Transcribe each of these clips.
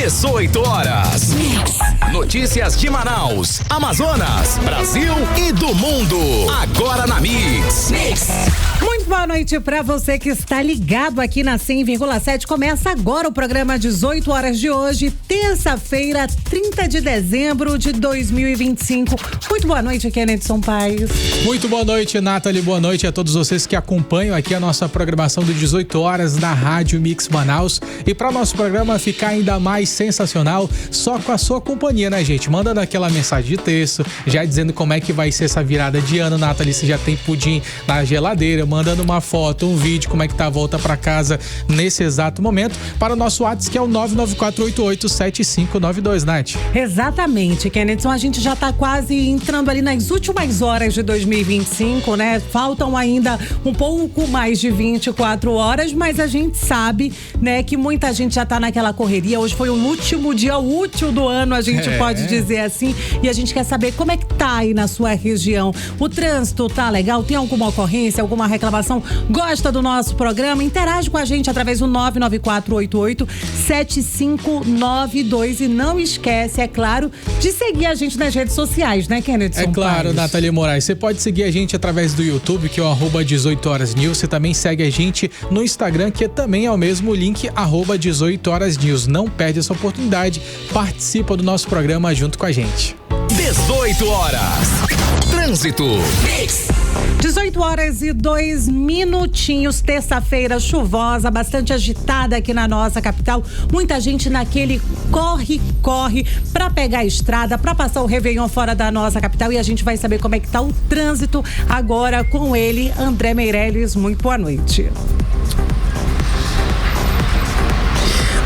18 horas. Notícias de Manaus, Amazonas, Brasil e do mundo. Agora na Mix. Muito boa noite pra você que está ligado aqui na 100,7. Começa agora o programa 18 horas de hoje, terça-feira, 30 de dezembro de 2025. Muito boa noite, Kennedy Paes. Muito boa noite, Nathalie. Boa noite a todos vocês que acompanham aqui a nossa programação do 18 horas na Rádio Mix Manaus. E para o nosso programa ficar ainda mais sensacional, só com a sua companhia, né, gente? Mandando aquela mensagem de texto, já dizendo como é que vai ser essa virada de ano, Nathalie, se já tem pudim na geladeira, mandando uma foto, um vídeo, como é que tá a volta para casa nesse exato momento, para o nosso WhatsApp, que é o 994887592, Nath. Exatamente, Kennedy. A gente já tá quase entrando ali nas últimas horas de 2025, né? Faltam ainda um pouco mais de 24 horas, mas a gente sabe, né, que muita gente já tá naquela correria. Hoje foi o último dia útil do ano, a gente pode dizer assim, e a gente quer saber como é que tá aí na sua região. O trânsito tá legal? Tem alguma ocorrência, alguma reclamação? Gosta do nosso programa? Interage com a gente através do 994887592 e não esquece, é claro, de seguir a gente nas redes sociais, né, Kennedy? É claro, Nathalie Moraes, você pode seguir a gente através do YouTube, que é o @18horasnews. Você também segue a gente no Instagram, que também é o mesmo link, @18horasnews. Não perde essa oportunidade, participa do nosso programa junto com a gente. 18 horas. Trânsito. 18 horas e 2 minutinhos, terça-feira chuvosa, bastante agitada aqui na nossa capital. Muita gente naquele corre pra pegar a estrada, pra passar o Réveillon fora da nossa capital, e a gente vai saber como é que tá o trânsito agora com ele, André Meirelles. Muito boa noite.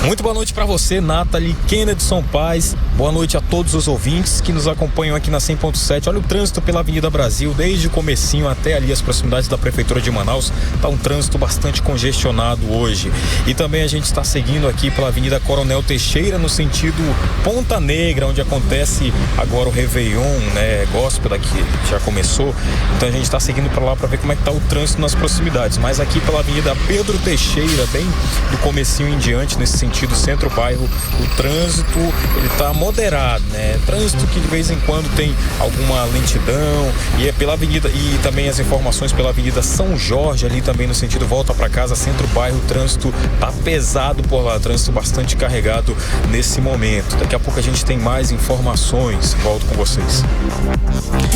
Muito boa noite para você, Nathalie, Kennedy Paes. Boa noite a todos os ouvintes que nos acompanham aqui na 100.7. Olha o trânsito pela Avenida Brasil, desde o comecinho até ali as proximidades da Prefeitura de Manaus. Tá um trânsito bastante congestionado hoje. E também a gente está seguindo aqui pela Avenida Coronel Teixeira, no sentido Ponta Negra, onde acontece agora o Réveillon, né? Gospel daqui já começou. Então a gente está seguindo para lá para ver como é que tá o trânsito nas proximidades. Mas aqui pela Avenida Pedro Teixeira, bem do comecinho em diante, nesse sentido centro-bairro, o trânsito ele tá moderado, né? Trânsito que de vez em quando tem alguma lentidão, e é pela avenida, e também as informações pela Avenida São Jorge, ali também no sentido volta para casa, centro-bairro, o trânsito tá pesado por lá, trânsito bastante carregado nesse momento. Daqui a pouco a gente tem mais informações. Volto com vocês.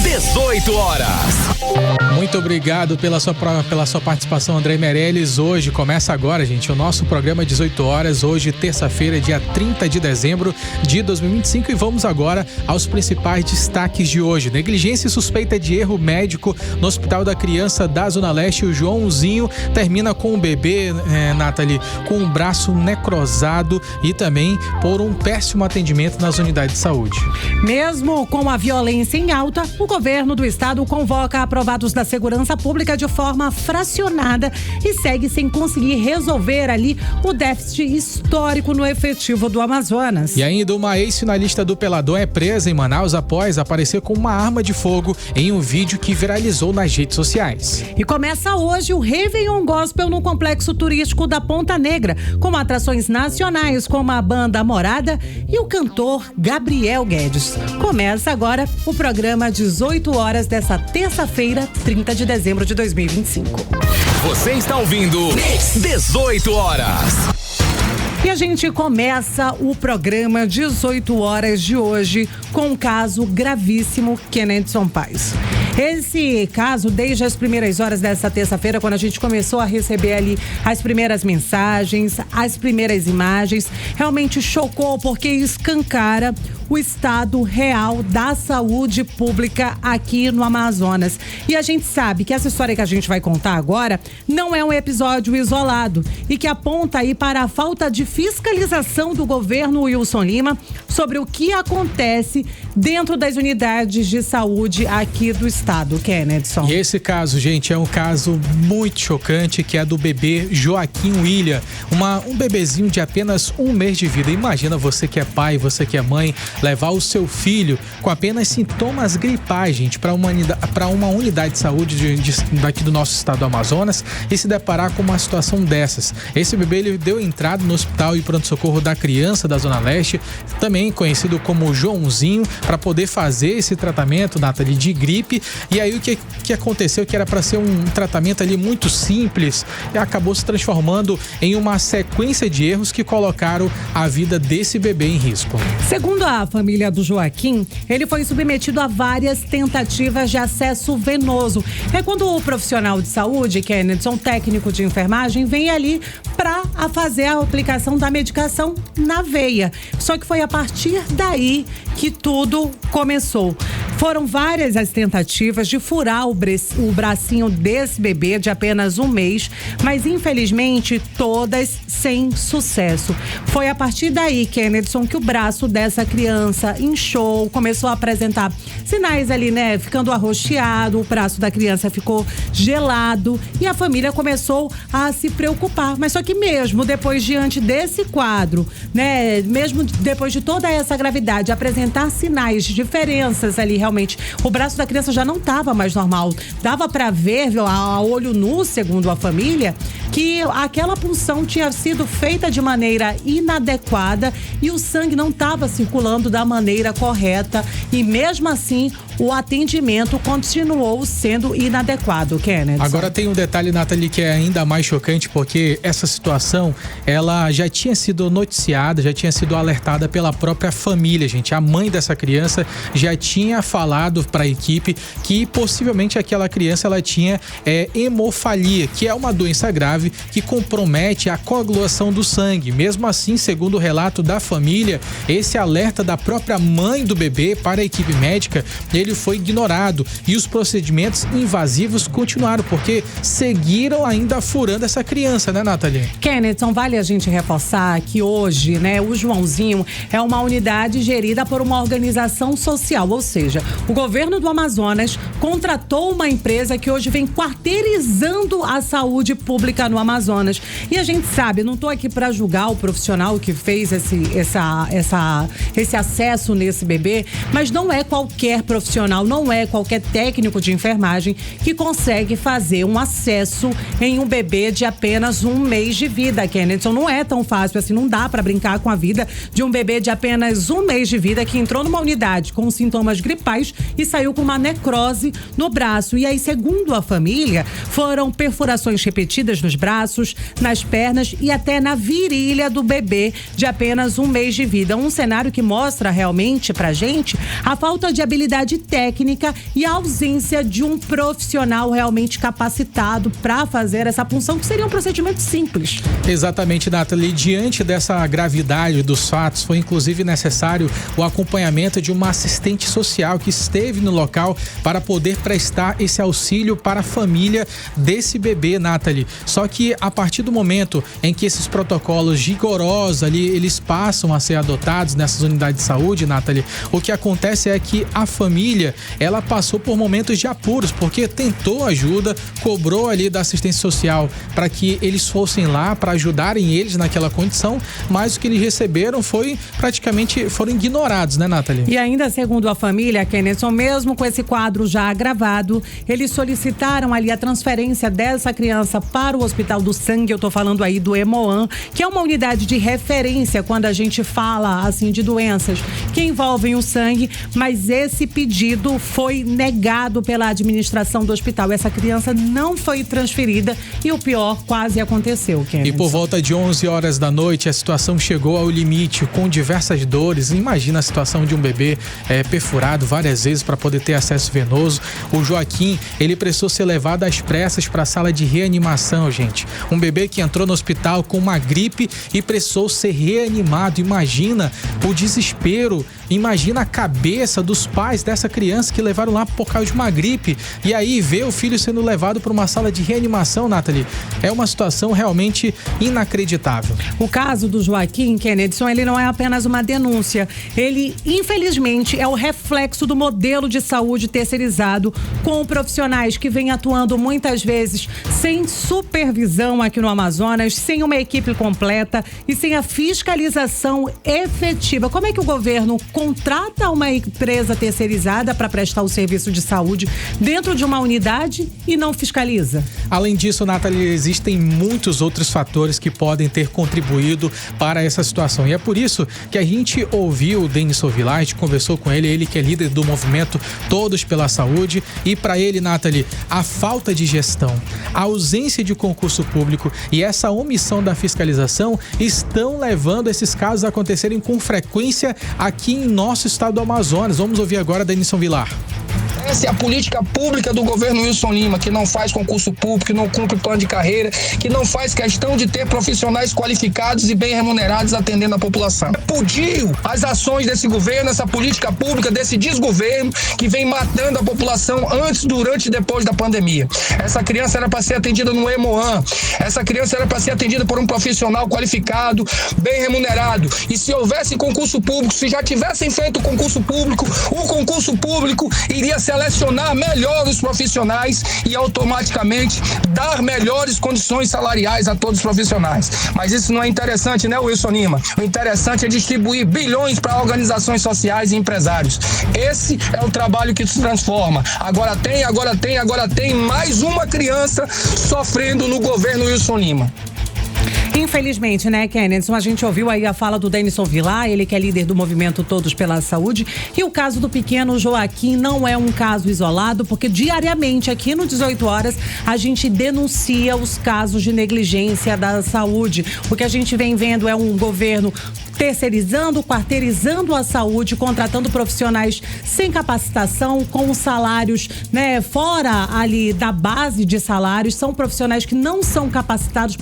18 horas. Muito obrigado pela sua participação, André Meirelles. Hoje começa agora, gente, o nosso programa 18 horas, hoje terça-feira, dia 30 de dezembro de 2025, e vamos agora aos principais destaques de hoje. Negligência e suspeita de erro médico no Hospital da Criança da Zona Leste. O Joãozinho termina com o bebê, Nathalie, com o braço necrosado e também por um péssimo atendimento nas unidades de saúde. Mesmo com a violência em alta, o governo do estado convoca aprovados da segurança pública de forma fracionada e segue sem conseguir resolver ali o déficit histórico no efetivo do Amazonas. E ainda uma ex-finalista do Peladão é presa em Manaus após aparecer com uma arma de fogo em um vídeo que viralizou nas redes sociais. E começa hoje o Réveillon Gospel no complexo turístico da Ponta Negra, com atrações nacionais como a banda Morada e o cantor Gabriel Guedes. Começa agora o programa 18 horas dessa terça-feira, 30 de dezembro de 2025. Você está ouvindo 18 horas. E a gente começa o programa 18 horas de hoje com um caso gravíssimo, Kennedy Paes. Esse caso, desde as primeiras horas dessa terça-feira, quando a gente começou a receber ali as primeiras mensagens, as primeiras imagens, realmente chocou, porque escancara o estado real da saúde pública aqui no Amazonas. E a gente sabe que essa história que a gente vai contar agora não é um episódio isolado e que aponta aí para a falta de fiscalização do governo Wilson Lima sobre o que acontece dentro das unidades de saúde aqui do estado. estado, Kennedson. E esse caso, gente, é um caso muito chocante, que é do bebê Joaquim William, um bebezinho de apenas 1 mês de vida. Imagina você que é pai, você que é mãe, levar o seu filho com apenas sintomas gripais, gente, para uma unidade de saúde daqui do nosso estado do Amazonas e se deparar com uma situação dessas. Esse bebê, ele deu entrada no hospital e pronto-socorro da criança da Zona Leste, também conhecido como Joãozinho, para poder fazer esse tratamento, Nathalie, de gripe. E aí o que aconteceu, que era para ser um tratamento ali muito simples, e acabou se transformando em uma sequência de erros que colocaram a vida desse bebê em risco. Segundo a família do Joaquim, ele foi submetido a várias tentativas de acesso venoso. É quando o profissional de saúde, Kennedson, técnico de enfermagem, vem ali para fazer a aplicação da medicação na veia. Só que foi a partir daí que tudo começou. Foram várias as tentativas de furar o bracinho desse bebê de apenas 1 mês, mas infelizmente todas sem sucesso. Foi a partir daí, Kennedson, que o braço dessa criança inchou, começou a apresentar sinais ali, né? Ficando arroxeado, o braço da criança ficou gelado e a família começou a se preocupar. Mas só que mesmo depois, diante desse quadro, né? Mesmo depois de toda essa gravidade, apresentar sinais de diferenças ali, realmente, o braço da criança já não estava mais normal. Dava para ver, a olho nu, segundo a família, que aquela punção tinha sido feita de maneira inadequada e o sangue não estava circulando da maneira correta e mesmo assim o atendimento continuou sendo inadequado, Kenneth. Agora tem um detalhe, Nathalie, que é ainda mais chocante, porque essa situação, ela já tinha sido noticiada, já tinha sido alertada pela própria família, gente. A mãe dessa criança já tinha falado para a equipe que possivelmente aquela criança, ela tinha hemofalia, que é uma doença grave que compromete a coagulação do sangue. Mesmo assim, segundo o relato da família, esse alerta da própria mãe do bebê para a equipe médica, ele foi ignorado e os procedimentos invasivos continuaram, porque seguiram ainda furando essa criança, né, Nathalie? Kennedson, vale a gente reforçar que hoje, né, o Joãozinho é uma unidade gerida por uma organização social, ou seja, o governo do Amazonas contratou uma empresa que hoje vem quarteirizando a saúde pública no Amazonas. E a gente sabe, não estou aqui para julgar o profissional que fez esse acesso nesse bebê, mas não é qualquer profissional, não é qualquer técnico de enfermagem que consegue fazer um acesso em um bebê de apenas 1 mês de vida, Kennedson. Não é tão fácil assim, não dá para brincar com a vida de um bebê de apenas 1 mês de vida que entrou numa unidade com sintomas gripais e saiu com uma necrose no braço. E aí, segundo a família, foram perfurações repetidas nos braços, nas pernas e até na virilha do bebê de apenas 1 mês de vida. Um cenário que mostra realmente pra gente a falta de habilidade técnica e a ausência de um profissional realmente capacitado para fazer essa punção, que seria um procedimento simples. Exatamente, Nathalie. Diante dessa gravidade dos fatos, foi inclusive necessário o acompanhamento de uma assistente social que esteve no local para poder prestar esse auxílio para a família desse bebê, Nathalie. Só que a partir do momento em que esses protocolos rigorosos ali, eles passam a ser adotados nessas unidades de saúde, Nathalie, o que acontece é que a família, ela passou por momentos de apuros, porque tentou ajuda, cobrou ali da assistência social para que eles fossem lá para ajudarem eles naquela condição, mas o que eles receberam foram ignorados, né, Nathalie? E ainda segundo a família, Kennedson, mesmo com esse quadro já agravado, eles solicitaram ali a transferência dessa criança para o Hospital do Sangue. Eu tô falando aí do Hemoan, que é uma unidade de referência quando a gente fala assim de doenças que envolvem o sangue, mas esse pedido foi negado pela administração do hospital. Essa criança não foi transferida e o pior quase aconteceu, Kennedy. E por volta de 11 horas da noite, a situação chegou ao limite, com diversas dores. Imagina a situação de um bebê perfurado várias vezes para poder ter acesso venoso. O Joaquim, ele precisou ser levado às pressas para a sala de reanimação, gente. Um bebê que entrou no hospital com uma gripe e precisou ser reanimado. Imagina o desespero, imagina a cabeça dos pais dessa criança que levaram lá por causa de uma gripe. E aí ver o filho sendo levado para uma sala de reanimação, Nathalie, é uma situação realmente inacreditável. O caso do Joaquim Kennedson, ele não é apenas uma denúncia. Ele, infelizmente, é o reflexo do modelo de saúde terceirizado, com profissionais que vêm atuando muitas vezes sem supervisão aqui no Amazonas, sem uma equipe completa e sem a fiscalização efetiva. Como é que o governo contrata uma empresa terceirizada para prestar o serviço de saúde dentro de uma unidade e não fiscaliza? Além disso, Nathalie, existem muitos outros fatores que podem ter contribuído para essa situação. E é por isso que a gente ouviu o Denison Vilar, a gente conversou com ele que é líder do movimento Todos pela Saúde, e para ele, Nathalie, a falta de gestão, a ausência de concurso público e essa omissão da fiscalização estão levando esses casos a acontecerem com frequência aqui em nosso estado do Amazonas. Vamos ouvir agora Denison Vilar. Essa é a política pública do governo Wilson Lima, que não faz concurso público, que não cumpre plano de carreira, que não faz questão de ter profissionais qualificados e bem remunerados atendendo a população. Repudio as ações desse governo, essa política pública, desse desgoverno que vem matando a população antes, durante e depois da pandemia. Essa criança era para ser atendida no Hemoan, essa criança era para ser atendida por um profissional qualificado, bem remunerado. E se houvesse concurso público, se já tivessem feito o concurso público iria selecionar melhor os profissionais e automaticamente dar melhores condições salariais a todos os profissionais. Mas isso não é interessante, né, Wilson Lima? O interessante é distribuir bilhões para organizações sociais e empresários. Esse é o trabalho que se transforma. Agora tem mais uma criança sofrendo no governo Wilson Lima. Infelizmente, né, Kennedson, a gente ouviu aí a fala do Denison Vilar, ele que é líder do movimento Todos pela Saúde, e o caso do pequeno Joaquim não é um caso isolado, porque diariamente aqui no 18 horas a gente denuncia os casos de negligência da saúde. O que a gente vem vendo é um governo terceirizando, quarteirizando a saúde, contratando profissionais sem capacitação, com salários, né, fora ali da base de salários. São profissionais que não são capacitados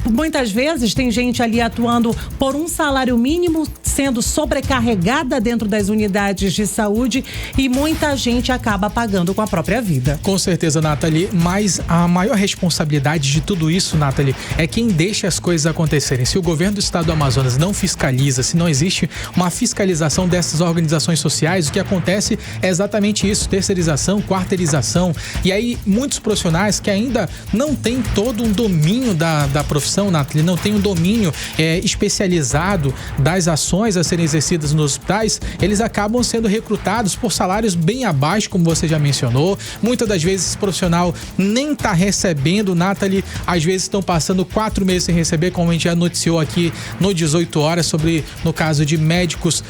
muitas vezes tem gente ali atuando por um salário mínimo, sendo sobrecarregada dentro das unidades de saúde, e muita gente acaba pagando com a própria vida. Com certeza, Nathalie, mas a maior responsabilidade de tudo isso, Nathalie, é quem deixa as coisas acontecerem. Se o governo do estado do Amazonas não fiscaliza, se não existe uma fiscalização dessas organizações sociais, o que acontece é exatamente isso: terceirização, quarteirização. E aí muitos profissionais que ainda não têm todo um domínio da profissão, Nathalie, não tem um domínio especializado das ações a serem exercidas nos hospitais, eles acabam sendo recrutados por salários bem abaixo, como você já mencionou. Muitas das vezes esse profissional nem está recebendo, Nathalie, às vezes estão passando 4 meses sem receber, como a gente já noticiou aqui no 18 horas sobre, no caso de médicos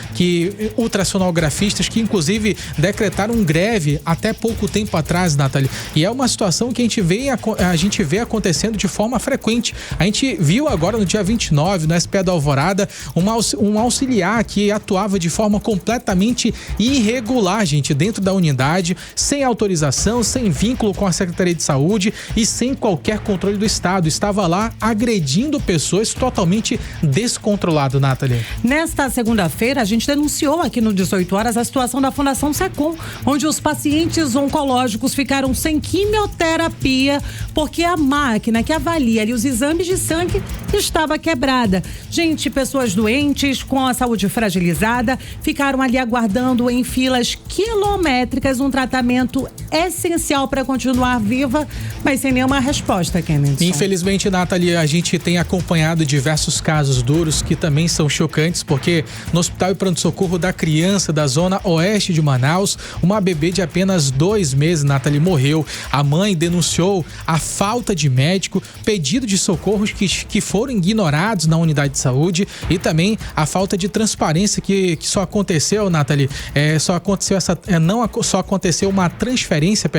ultrassonografistas que inclusive decretaram greve até pouco tempo atrás, Nathalie. E é uma situação que a gente vê acontecendo de forma frequente. A gente viu agora no dia 29, no SPE da Alvorada, um auxiliar que atuava de forma completamente irregular, gente, dentro da unidade, sem autorização, sem vínculo com a Secretaria de Saúde e sem qualquer controle do Estado. Estava lá agredindo pessoas, totalmente descontrolado, Nathalie. Nesta segunda-feira, a gente denunciou aqui no 18 horas a situação da Fundação Secom, onde os pacientes oncológicos ficaram sem quimioterapia porque a máquina que avalia ali os exames de sangue estava quebrada. Gente, pessoas doentes com a saúde fragilizada ficaram ali aguardando em filas quilométricas um tratamento essencial para continuar viva, mas sem nenhuma resposta, Kennedy. Infelizmente, Nathalie, a gente tem acompanhado diversos casos duros que também são chocantes, porque no Hospital e Pronto-Socorro da Criança da Zona Oeste de Manaus, uma bebê de apenas 2 meses, Nathalie, morreu. A mãe denunciou a falta de médico, pedido de socorros que foram ignorados na unidade de saúde e também a falta de transparência que só aconteceu, Nathalie, só aconteceu uma transferência,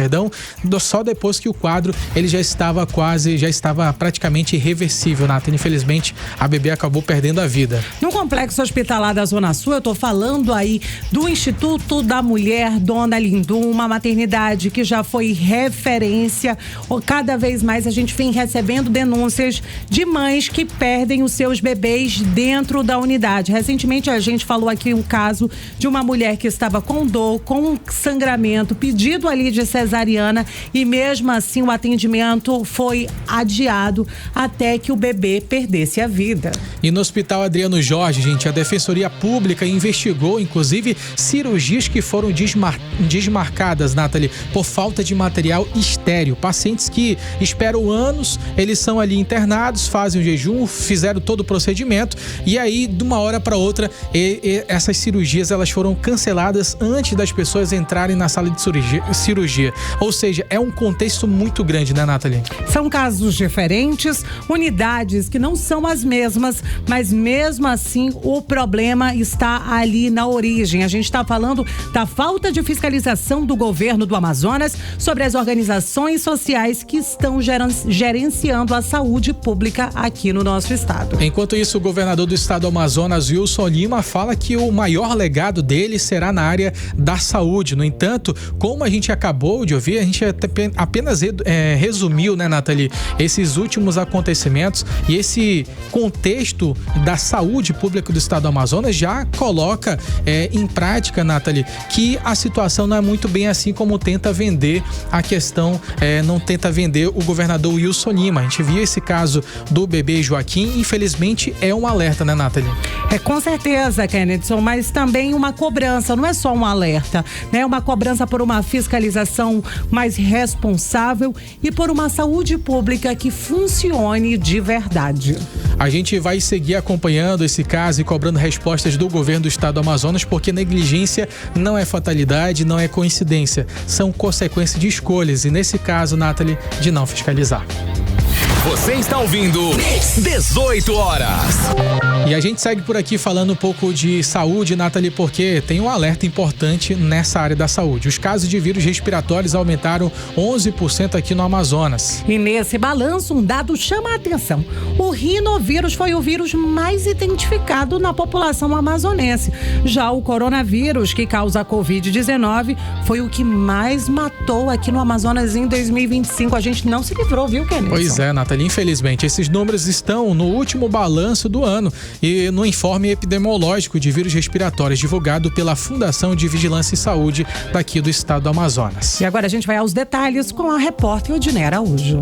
só depois que o quadro ele já estava praticamente irreversível, Nathalie. Infelizmente, a bebê acabou perdendo a vida. No complexo hospitalar da Zona Sul, eu tô falando aí do Instituto da Mulher Dona Lindum, uma maternidade que já foi referência. Cada vez mais a gente vem recebendo denúncias de mães que perdem os seus bebês dentro da unidade. Recentemente a gente falou aqui um caso de uma mulher que estava com dor, com sangramento, pedido ali de cesariana e mesmo assim o atendimento foi adiado até que o bebê perdesse a vida. E no Hospital Adriano Jorge, gente, a Defensoria Pública investigou, inclusive, cirurgias que foram desmarcadas, Nathalie, por falta de material estéril. Pacientes que esperam anos, eles são ali internados, fazem o jejum, fizeram todo o procedimento e aí, de uma hora para outra, essas cirurgias elas foram canceladas antes das pessoas entrarem na sala de cirurgia. Ou seja, é um contexto muito grande, né, Nathalie? São casos diferentes, unidades que não são as mesmas, mas mesmo assim o problema está ali na origem. A gente está falando da falta de fiscalização do governo do Amazonas sobre as organizações sociais que estão gerenciando a saúde pública aqui no nosso estado. Enquanto isso, o governador do estado do Amazonas, Wilson Lima, fala que o maior legado dele será na área da saúde. No entanto, como a gente acabou de ouvir, a gente apenas resumiu, né, Nathalie, esses últimos acontecimentos e esse contexto da saúde pública do estado do Amazonas já coloca em prática, Nathalie, que a situação não é muito bem assim como tenta vender a questão, não tenta vender o governador Wilson Lima. A gente viu esse caso do bebê Joaquim, infelizmente é um alerta, né, Nathalie? Com certeza, Kennedson, mas também uma cobrança, não é só um alerta, né? Uma cobrança por uma fiscalização mais responsável e por uma saúde pública que funcione de verdade. A gente vai seguir acompanhando esse caso e cobrando respostas do governo do estado do Amazonas, porque negligência não é fatalidade, não é coincidência, são consequências de escolhas e nesse caso, Nathalie, de não fiscalizar. Você está ouvindo 18 horas. E a gente segue por aqui falando um pouco de saúde, Nathalie, porque tem um alerta importante nessa área da saúde. Os casos de vírus respiratórios aumentaram 11% aqui no Amazonas. E nesse balanço, um dado chama a atenção. O rinovírus foi o vírus mais identificado na população amazonense. Já o coronavírus, que causa a Covid-19, foi o que mais matou aqui no Amazonas em 2025. A gente não se livrou, viu, Kennedy? Pois é, Nathalie. Infelizmente, esses números estão no último balanço do ano e no informe epidemiológico de vírus respiratórios divulgado pela Fundação de Vigilância e Saúde daqui do estado do Amazonas. E agora a gente vai aos detalhes com a repórter Odinê Araújo.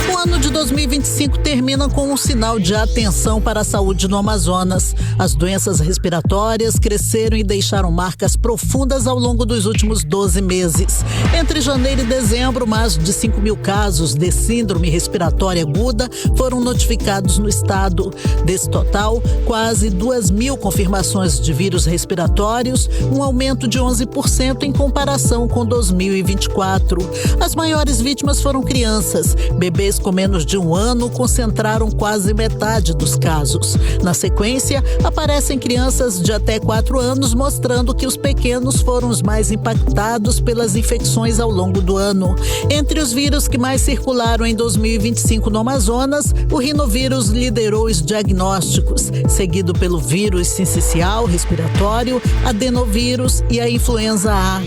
O ano de 2025 termina com um sinal de atenção para a saúde no Amazonas. As doenças respiratórias cresceram e deixaram marcas profundas ao longo dos últimos 12 meses. Entre janeiro e dezembro, mais de 5 mil casos de síndrome respiratória aguda foram notificados no estado. Desse total, quase 2.000 confirmações de vírus respiratórios, um aumento de 11% em comparação com 2024. As maiores vítimas foram crianças. Bebês com menos de um ano concentraram quase metade dos casos. Na sequência, aparecem crianças de até 4 anos, mostrando que os pequenos foram os mais impactados pelas infecções ao longo do ano. Entre os vírus que mais circularam em 2025 no Amazonas, o rinovírus liderou os diagnósticos, seguido pelo vírus sincicial respiratório, adenovírus e a influenza A.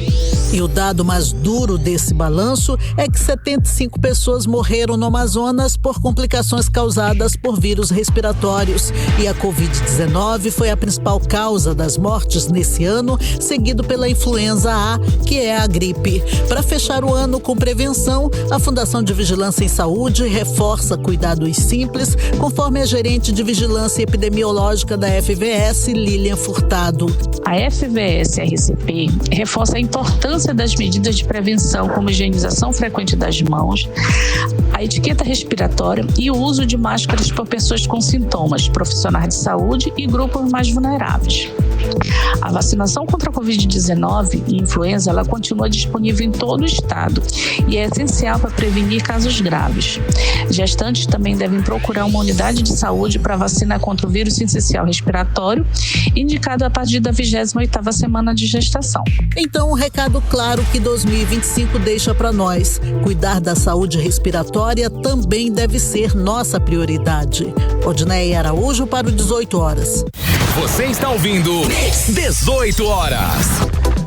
E o dado mais duro desse balanço é que 75 pessoas morreram no Amazonas por complicações causadas por vírus respiratórios. E a Covid-19 foi a principal causa das mortes nesse ano, seguido pela influenza A, que é a gripe. Para fechar o ano com prevenção, a Fundação de Vigilância em Saúde reforça cuidados simples, conforme a gerente de Vigilância Epidemiológica da FVS, Lilian Furtado. A FVS-RCP reforça a importância das medidas de prevenção, como higienização frequente das mãos, a etiqueta respiratória e o uso de máscaras por pessoas com sintomas, profissionais de saúde e grupos mais vulneráveis. A vacinação contra a Covid-19 e influenza, ela continua disponível em todo o estado e é essencial para prevenir casos graves. Gestantes também devem procurar uma unidade de saúde para vacina contra o vírus sincicial respiratório, indicado a partir da 28ª semana de gestação. Então, um recado claro que 2025 deixa para nós. Cuidar da saúde respiratória também deve ser nossa prioridade. Odinê Araújo para o 18 horas. Você está ouvindo 18 horas.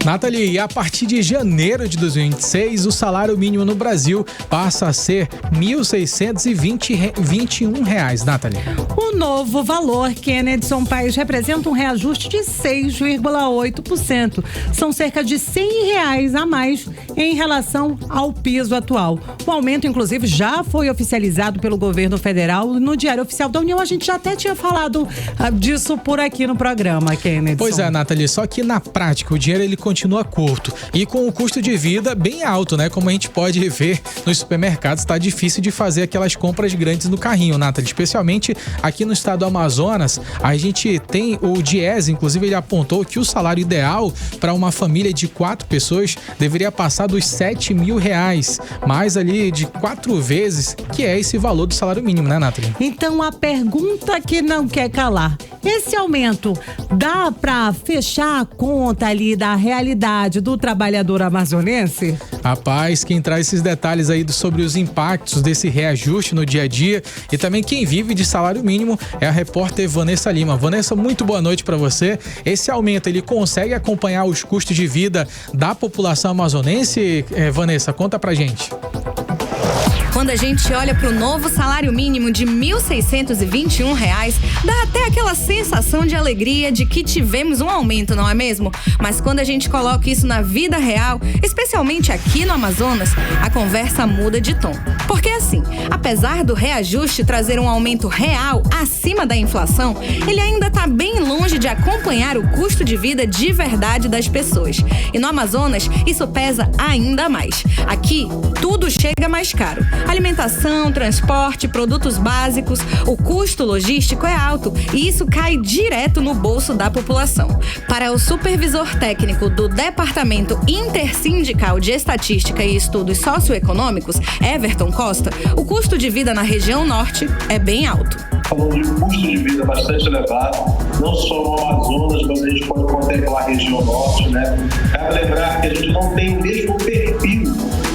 Nathalie, e a partir de janeiro de 2026, o salário mínimo no Brasil passa a ser R$ 1.621, Nathalie. O novo valor, Kennedson Paes, representa um reajuste de 6,8%. São cerca de R$ 100 a mais em relação ao piso atual. O aumento, inclusive, já foi oficializado pelo governo federal no Diário Oficial da União. A gente já até tinha falado disso por aqui no programa, Kennedson. Pois é, Nathalie, só que na prática o dinheiro ele continua curto e com o custo de vida bem alto, né? Como a gente pode ver nos supermercados, tá difícil de fazer aquelas compras grandes no carrinho, Nathalie. Especialmente aqui no estado do Amazonas, a gente tem o Diese, inclusive ele apontou que o salário ideal para uma família de 4 pessoas deveria passar dos R$7 mil, mais ali de 4 vezes, que é esse valor do salário mínimo, né, Nathalie? Então a pergunta que não quer calar: esse aumento dá para fechar a conta ali da realidade do trabalhador amazonense? Rapaz, quem traz esses detalhes aí sobre os impactos desse reajuste no dia a dia e também quem vive de salário mínimo é a repórter Vanessa Lima. Vanessa, muito boa noite para você. Esse aumento, ele consegue acompanhar os custos de vida da população amazonense? Vanessa, conta pra gente. Quando a gente olha para o novo salário mínimo de R$ 1.621, dá até aquela sensação de alegria de que tivemos um aumento, não é mesmo? Mas quando a gente coloca isso na vida real, especialmente aqui no Amazonas, a conversa muda de tom. Porque assim, apesar do reajuste trazer um aumento real acima da inflação, ele ainda está bem longe de acompanhar o custo de vida de verdade das pessoas. E no Amazonas, isso pesa ainda mais. Aqui, tudo chega mais caro. Alimentação, transporte, produtos básicos, o custo logístico é alto e isso cai direto no bolso da população. Para o supervisor técnico do Departamento Intersindical de Estatística e Estudos Socioeconômicos, Everton Costa, o custo de vida na região norte é bem alto. Falando de um custo de vida bastante elevado, não só no Amazonas, mas a gente pode contemplar a região norte, né? Cabe lembrar que a gente não tem o mesmo perfil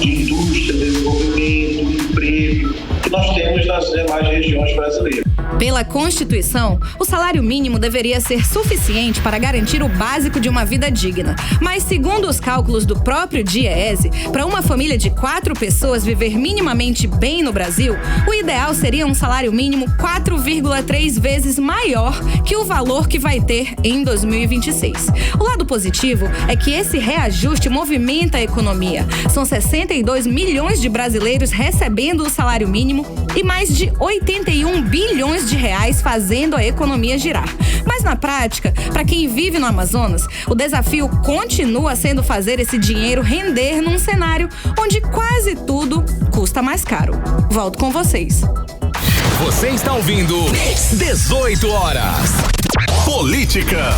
de indústria, desenvolvimento, emprego que nós temos nas demais regiões brasileiras. Pela Constituição, o salário mínimo deveria ser suficiente para garantir o básico de uma vida digna. Mas, segundo os cálculos do próprio Diese, para uma família de 4 pessoas viver minimamente bem no Brasil, o ideal seria um salário mínimo 4,3 vezes maior que o valor que vai ter em 2026. O lado positivo é que esse reajuste movimenta a economia. São 62 milhões de brasileiros recebendo o salário mínimo e mais de 81 bilhões de reais fazendo a economia girar. Mas na prática, para quem vive no Amazonas, o desafio continua sendo fazer esse dinheiro render num cenário onde quase tudo custa mais caro. Volto com vocês. Você está ouvindo 18 horas. Política.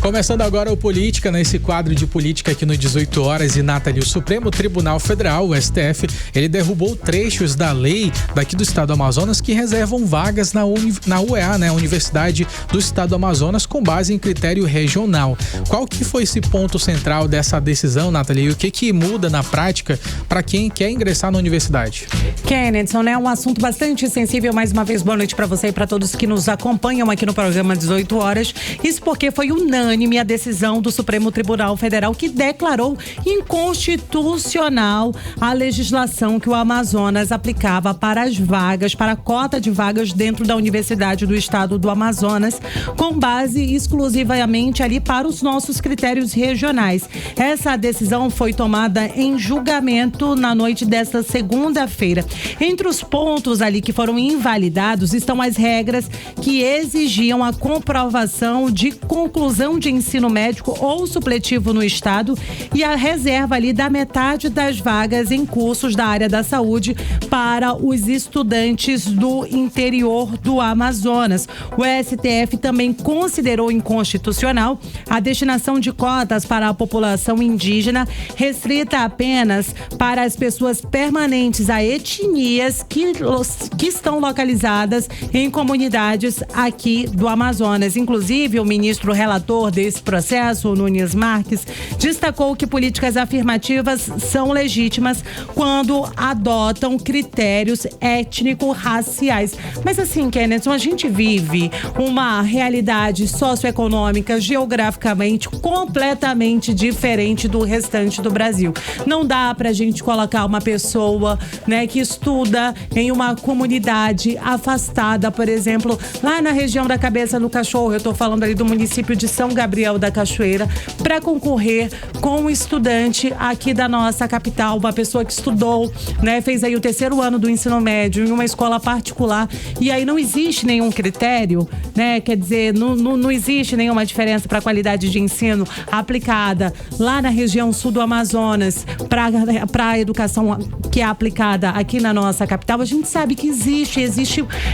Começando agora o Política, nesse quadro de política aqui no 18 horas. E Nathalie, o Supremo Tribunal Federal, o STF, ele derrubou trechos da lei daqui do estado do Amazonas que reservam vagas na UEA, né, Universidade do Estado do Amazonas, com base em critério regional. Qual que foi esse ponto central dessa decisão, Nathalie? E o que muda na prática para quem quer ingressar na universidade? Kennedson, né? Um assunto bastante sensível. Mais uma vez, boa noite para você e para todos que nos acompanham aqui no programa 18 horas. Isso porque foi unânime a decisão do Supremo Tribunal Federal que declarou inconstitucional a legislação que o Amazonas aplicava para as vagas, para a cota de vagas dentro da Universidade do Estado do Amazonas, com base exclusivamente ali para os nossos critérios regionais. Essa decisão foi tomada em julgamento na noite desta segunda-feira. Entre os pontos ali que foram invalidados estão as regras que exigiam a comprovação de conclusão de ensino médico ou supletivo no estado e a reserva ali da metade das vagas em cursos da área da saúde para os estudantes do interior do Amazonas. O STF também considerou inconstitucional a destinação de cotas para a população indígena, restrita apenas para as pessoas permanentes a etnias que estão localizadas em comunidades aqui do Amazonas. Inclusive, o ministro relator relator desse processo, o Nunes Marques, destacou que políticas afirmativas são legítimas quando adotam critérios étnico-raciais. Mas assim, Kenneth, a gente vive uma realidade socioeconômica, geograficamente completamente diferente do restante do Brasil. Não dá pra gente colocar uma pessoa, né, que estuda em uma comunidade afastada, por exemplo, lá na região da Cabeça do Cachorro, eu tô falando ali do município de São Gabriel da Cachoeira, para concorrer com um estudante aqui da nossa capital, uma pessoa que estudou, né, fez aí o 3º ano do ensino médio em uma escola particular, e aí não existe nenhum critério, né, quer dizer, não existe nenhuma diferença para a qualidade de ensino aplicada lá na região sul do Amazonas para a educação que é aplicada aqui na nossa capital. A gente sabe que existe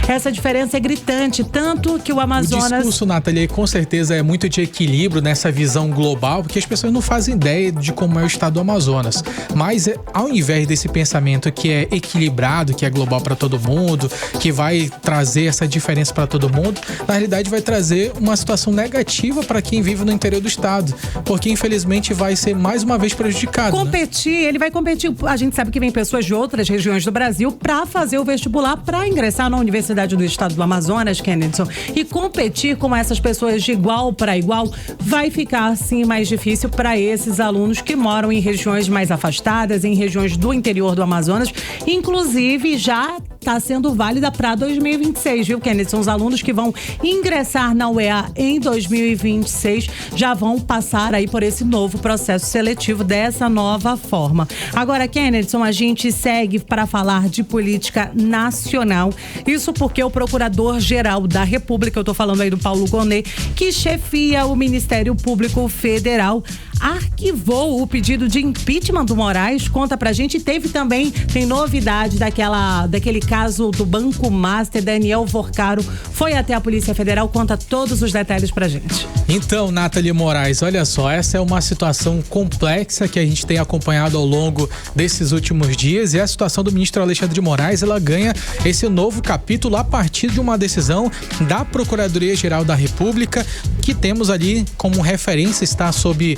essa diferença, é gritante, tanto que o Amazonas... O discurso, Nathalie, com certeza é muito de equilíbrio nessa visão global, porque as pessoas não fazem ideia de como é o estado do Amazonas. Mas ao invés desse pensamento que é equilibrado, que é global para todo mundo, que vai trazer essa diferença para todo mundo, na realidade vai trazer uma situação negativa para quem vive no interior do estado, porque infelizmente vai ser mais uma vez prejudicado. Competir, né? Ele vai competir. A gente sabe que vem pessoas de outras regiões do Brasil para fazer o vestibular para ingressar na Universidade do Estado do Amazonas, Kennedy, e competir com essas pessoas de igual para igual vai ficar sim mais difícil para esses alunos que moram em regiões mais afastadas, em regiões do interior do Amazonas, inclusive já está sendo válida para 2026, viu, Kennedy? São os alunos que vão ingressar na UEA em 2026, já vão passar aí por esse novo processo seletivo dessa nova forma. Agora, Kennedy, a gente segue para falar de política nacional. Isso porque o Procurador-Geral da República, eu tô falando aí do Paulo Gonet, que chefia o Ministério Público Federal, arquivou o pedido de impeachment do Moraes. Conta pra gente. Tem novidade daquele caso do Banco Master. Daniel Vorcaro foi até a Polícia Federal, conta todos os detalhes pra gente. Então, Nathalie Moraes, olha só, essa é uma situação complexa que a gente tem acompanhado ao longo desses últimos dias, e a situação do ministro Alexandre de Moraes, ela ganha esse novo capítulo a partir de uma decisão da Procuradoria-Geral da República, que temos ali como referência, está sob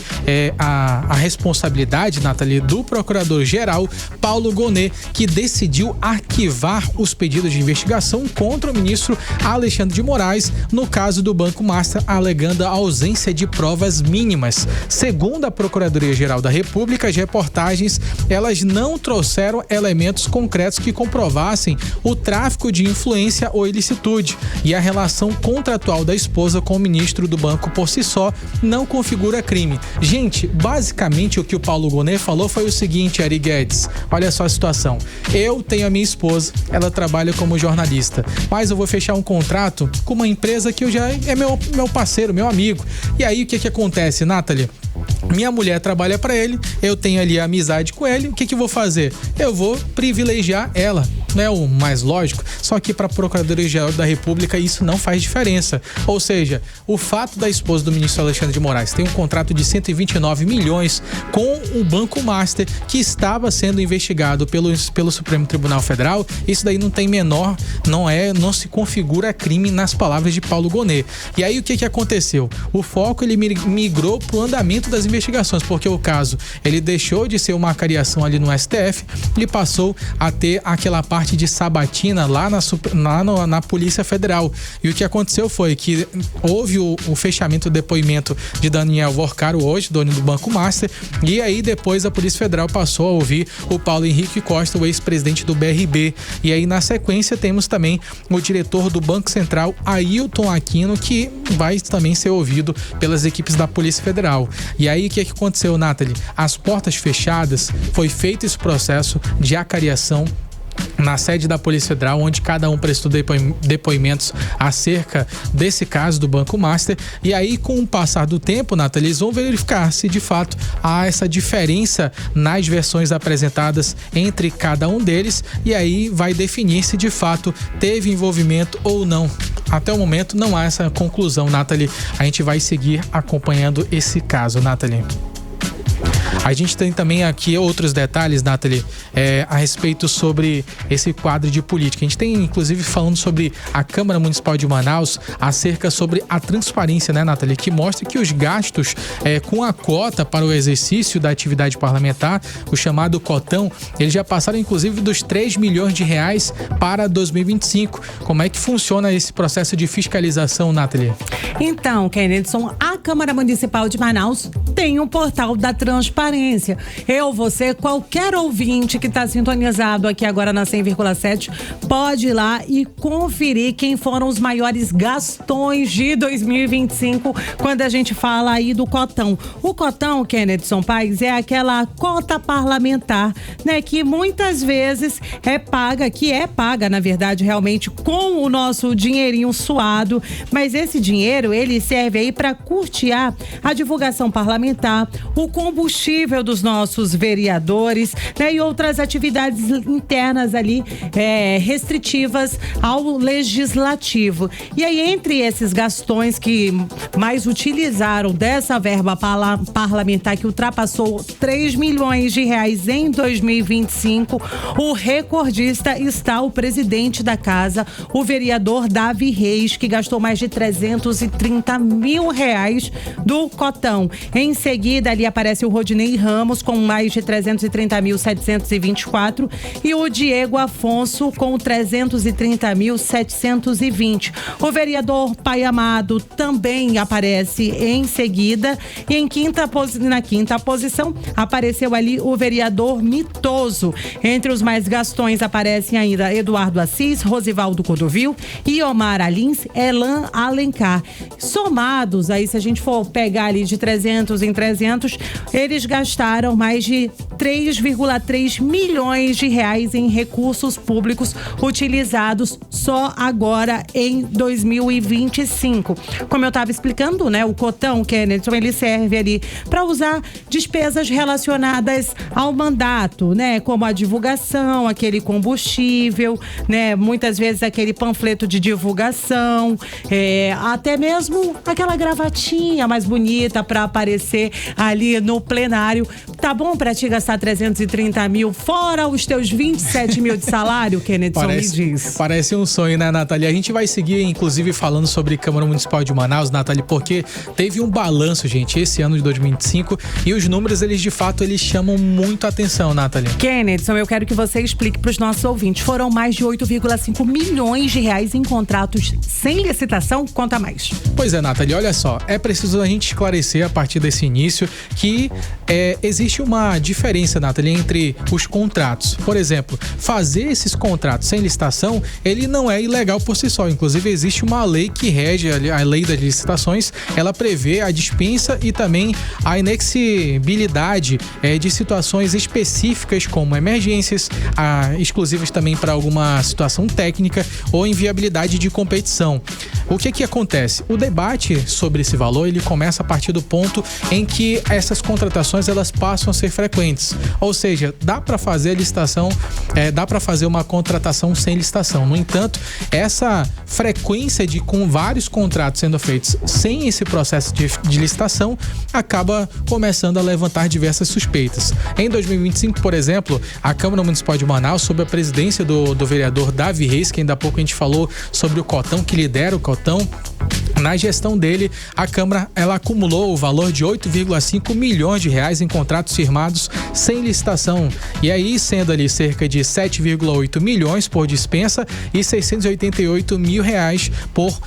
a responsabilidade, Nathalie, do Procurador-Geral Paulo Gonet, que decidiu arquivar os pedidos de investigação contra o ministro Alexandre de Moraes no caso do Banco Master, alegando a ausência de provas mínimas. Segundo a Procuradoria-Geral da República, as reportagens, elas não trouxeram elementos concretos que comprovassem o tráfico de influência ou ilicitude, e a relação contratual da esposa com o ministro do banco por si só não configura crime. Gente, basicamente o que o Paulo Gonet falou foi o seguinte, Ari Guedes, olha só a situação. Eu tenho a minha esposa, ela trabalha como jornalista, mas eu vou fechar um contrato com uma empresa que eu já é meu parceiro, meu amigo. E aí o que acontece, Nathalie? Minha mulher trabalha para ele, eu tenho ali a amizade com ele, o que eu vou fazer? Eu vou privilegiar ela, não é o mais lógico? Só que para a Procuradoria-Geral da República isso não faz diferença. Ou seja, o fato da esposa do ministro Alexandre de Moraes ter um contrato de 129 milhões com o Banco Master, que estava sendo investigado pelo Supremo Tribunal Federal, isso daí não tem menor, não se configura crime nas palavras de Paulo Gonet. E aí o que aconteceu? O foco ele migrou para o andamento das investigações, porque o caso ele deixou de ser uma cariação ali no STF e passou a ter aquela parte de sabatina lá na Polícia Federal. E o que aconteceu foi que houve o fechamento do depoimento de Daniel Vorcaro hoje, dono do Banco Master, e aí depois a Polícia Federal passou a ouvir o Paulo Henrique Costa, o ex-presidente do BRB. E aí na sequência temos também o diretor do Banco Central, Ailton Aquino, que vai também ser ouvido pelas equipes da Polícia Federal. E aí o que aconteceu, Nathalie? As portas fechadas, foi feito esse processo de acariação na sede da Polícia Federal, onde cada um prestou depoimentos acerca desse caso do Banco Master. E aí, com o passar do tempo, Nathalie, eles vão verificar se de fato há essa diferença nas versões apresentadas entre cada um deles, e aí vai definir se de fato teve envolvimento ou não. Até o momento não há essa conclusão, Nathalie. A gente vai seguir acompanhando esse caso, Nathalie. A gente tem também aqui outros detalhes, Nathalie, a respeito sobre esse quadro de política. A gente tem, inclusive, falando sobre a Câmara Municipal de Manaus, acerca sobre a transparência, né, Nathalie, que mostra que os gastos com a cota para o exercício da atividade parlamentar, o chamado cotão, eles já passaram, inclusive, dos 3 milhões de reais para 2025. Como é que funciona esse processo de fiscalização, Nathalie? Então, Kennedson, a Câmara Municipal de Manaus tem um portal da transparência. Eu, você, qualquer ouvinte que está sintonizado aqui agora na 100,7 pode ir lá e conferir quem foram os maiores gastões de 2025 quando a gente fala aí do cotão. O cotão, Kennedson Paes, é aquela cota parlamentar, né, que muitas vezes é paga, na verdade, realmente com o nosso dinheirinho suado, mas esse dinheiro, ele serve aí para custear a divulgação parlamentar, o combustível dos nossos vereadores, né, e outras atividades internas ali restritivas ao legislativo. E aí, entre esses gastões que mais utilizaram dessa verba parlamentar, que ultrapassou 3 milhões de reais em 2025, o recordista está o presidente da casa, o vereador Davi Reis, que gastou mais de 330 mil reais do cotão. Em seguida, ali aparece o Rodinei Ramos com mais de 330.724 e o Diego Afonso com 330.720. O vereador Pai Amado também aparece em seguida e na quinta posição apareceu ali o vereador Mitoso. Entre os mais gastões aparecem ainda Eduardo Assis, Rosivaldo Cordovil, Iomar Alins, Elan Alencar. Somados, aí se a gente for pegar ali de 300 em 300, eles gastaram mais de 3,3 milhões de reais em recursos públicos utilizados só agora em 2025. Como eu estava explicando, né, o cotão, Kennedy, ele serve ali para usar despesas relacionadas ao mandato, né, como a divulgação, aquele combustível, né, muitas vezes aquele panfleto de divulgação, até mesmo aquela gravatinha mais bonita para aparecer ali no plenário. Tá bom para te gastar 330 mil fora os teus 27 mil de salário, Kennedy? Me diz. Parece um sonho, né, Nathalie? A gente vai seguir, inclusive, falando sobre Câmara Municipal de Manaus, Nathalie, porque teve um balanço, gente, esse ano de 2025 e os números, eles de fato, eles chamam muito a atenção, Nathalie. Kennedy, eu quero que você explique para os nossos ouvintes. Foram mais de 8,5 milhões de reais em contratos sem licitação. Conta mais. Pois é, Nathalie, olha só, é preciso a gente esclarecer a partir desse início que existe uma diferença, Nathalie, entre os contratos. Por exemplo, fazer esses contratos sem licitação, ele não é ilegal por si só. Inclusive, existe uma lei que rege a lei das licitações. Ela prevê a dispensa e também a inexigibilidade de situações específicas como emergências, exclusivas também para alguma situação técnica ou inviabilidade de competição. O que acontece? O debate sobre esse valor, ele começa a partir do ponto em que essas contratações, elas passam a ser frequentes. Ou seja, dá para fazer a licitação, dá para fazer uma contratação sem licitação. No entanto, essa frequência com vários contratos sendo feitos sem esse processo de licitação acaba começando a levantar diversas suspeitas. Em 2025, por exemplo, a Câmara Municipal de Manaus, sob a presidência do vereador Davi Reis, que ainda há pouco a gente falou sobre o cotão, que lidera o cotão, na gestão dele, a Câmara, ela acumulou o valor de 8,5 milhões de reais em contratos firmados sem licitação. E aí, sendo ali cerca de 7,8 milhões por dispensa e 688 mil reais por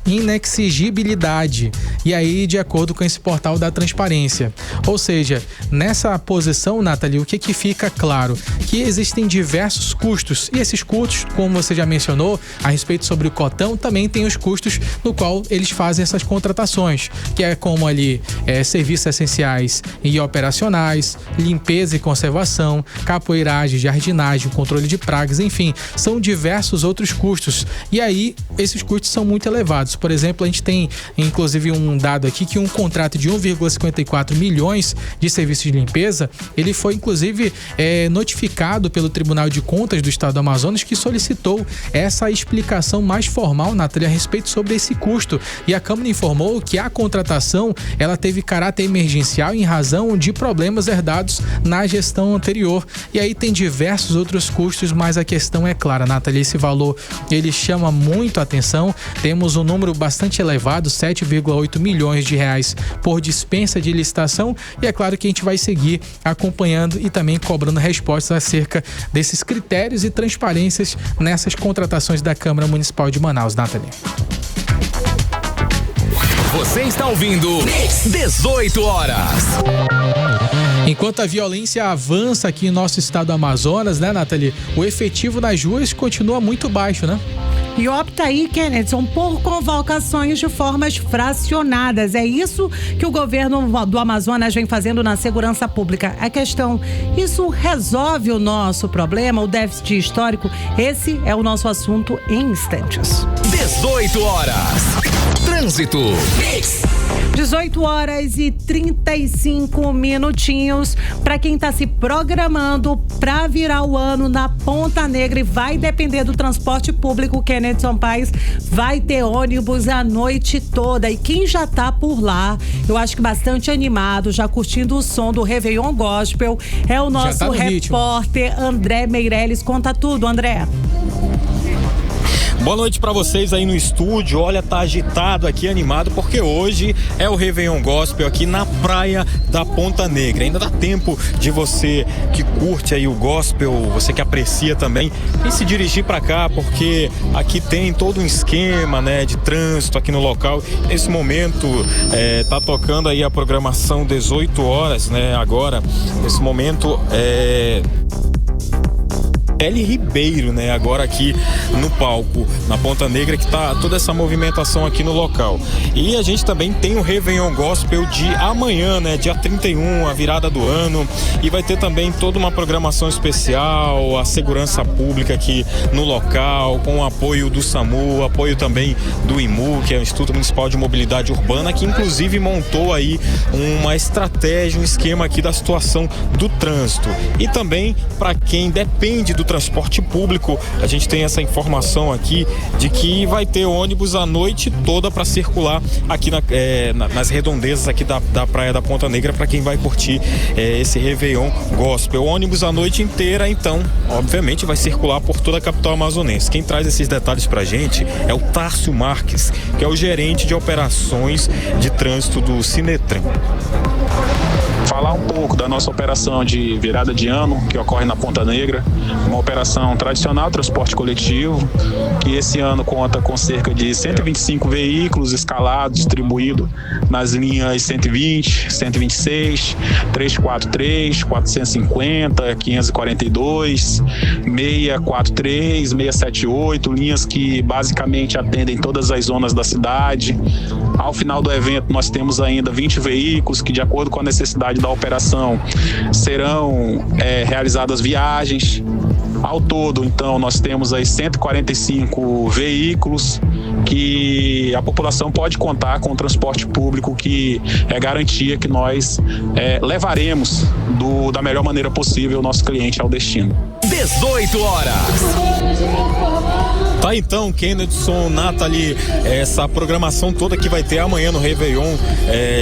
inexigibilidade. E aí, de acordo com esse portal da transparência. Ou seja, nessa posição, Nathalie, o que fica claro? Que existem diversos custos. E esses custos, como você já mencionou, a respeito sobre o cotão, também tem os custos no qual eles fazem essas contratações, que é como ali serviços essenciais e operacionais, limpeza e conservação, capoeiragem, jardinagem, controle de pragas, enfim, são diversos outros custos. E aí, esses custos são muito elevados. Por exemplo, a gente tem inclusive um um dado aqui que um contrato de 1,54 milhões de serviços de limpeza, ele foi inclusive notificado pelo Tribunal de Contas do Estado do Amazonas, que solicitou essa explicação mais formal, Nathalie, a respeito sobre esse custo. E a Câmara informou que a contratação ela teve caráter emergencial em razão de problemas herdados na gestão anterior. E aí tem diversos outros custos, mas a questão é clara, Nathalie, esse valor ele chama muito a atenção. Temos um número bastante elevado, 7,8 milhões de reais por dispensa de licitação, e é claro que a gente vai seguir acompanhando e também cobrando respostas acerca desses critérios e transparências nessas contratações da Câmara Municipal de Manaus, Nathalie. Você está ouvindo 18 horas. Enquanto a violência avança aqui em nosso estado do Amazonas, né, Nathalie? O efetivo nas ruas continua muito baixo, né? E opta aí, Kennedson, por convocações de formas fracionadas. É isso que o governo do Amazonas vem fazendo na segurança pública. A questão, isso resolve o nosso problema, o déficit histórico? Esse é o nosso assunto em instantes. 18 horas. Trânsito. 18 horas e 35 minutinhos. Para quem está se programando para virar o ano na Ponta Negra e vai depender do transporte público, Kennedson Paes, vai ter ônibus a noite toda. E quem já tá por lá, eu acho que bastante animado, já curtindo o som do Réveillon Gospel, é o nosso repórter André Meirelles. Conta tudo, André. Boa noite para vocês aí no estúdio. Olha, tá agitado aqui, animado, porque hoje é o Réveillon Gospel aqui na praia da Ponta Negra. Ainda dá tempo de você que curte aí o gospel, você que aprecia também, e se dirigir para cá, porque aqui tem todo um esquema, né, de trânsito aqui no local. Nesse momento tá tocando aí a programação 18 horas, né, agora, nesse momento L. Ribeiro, né? Agora aqui no palco, na Ponta Negra, que tá toda essa movimentação aqui no local. E a gente também tem o Réveillon Gospel de amanhã, né? Dia 31, a virada do ano. E vai ter também toda uma programação especial, a segurança pública aqui no local, com o apoio do SAMU, apoio também do IMU, que é o Instituto Municipal de Mobilidade Urbana, que inclusive montou aí uma estratégia, um esquema aqui da situação do trânsito. E também para quem depende do transporte público, a gente tem essa informação aqui de que vai ter ônibus a noite toda para circular aqui nas redondezas aqui da praia da Ponta Negra, para quem vai curtir esse Réveillon Gospel. O ônibus a noite inteira, então, obviamente, vai circular por toda a capital amazonense. Quem traz esses detalhes pra gente é o Tárcio Marques, que é o gerente de operações de trânsito do Sinetran. Falar um pouco da nossa operação de virada de ano, que ocorre na Ponta Negra, uma operação tradicional, transporte coletivo, que esse ano conta com cerca de 125 veículos escalados, distribuídos nas linhas 120, 126, 343, 450, 542, 643, 678, linhas que basicamente atendem todas as zonas da cidade. Ao final do evento, nós temos ainda 20 veículos que, de acordo com a necessidade da operação, serão realizadas viagens. Ao todo, então, nós temos aí 145 veículos que a população pode contar com o transporte público, que é garantia que nós levaremos da melhor maneira possível o nosso cliente ao destino. 18 horas. Tá, então, Kennedson, Nathalie, essa programação toda que vai ter amanhã no Réveillon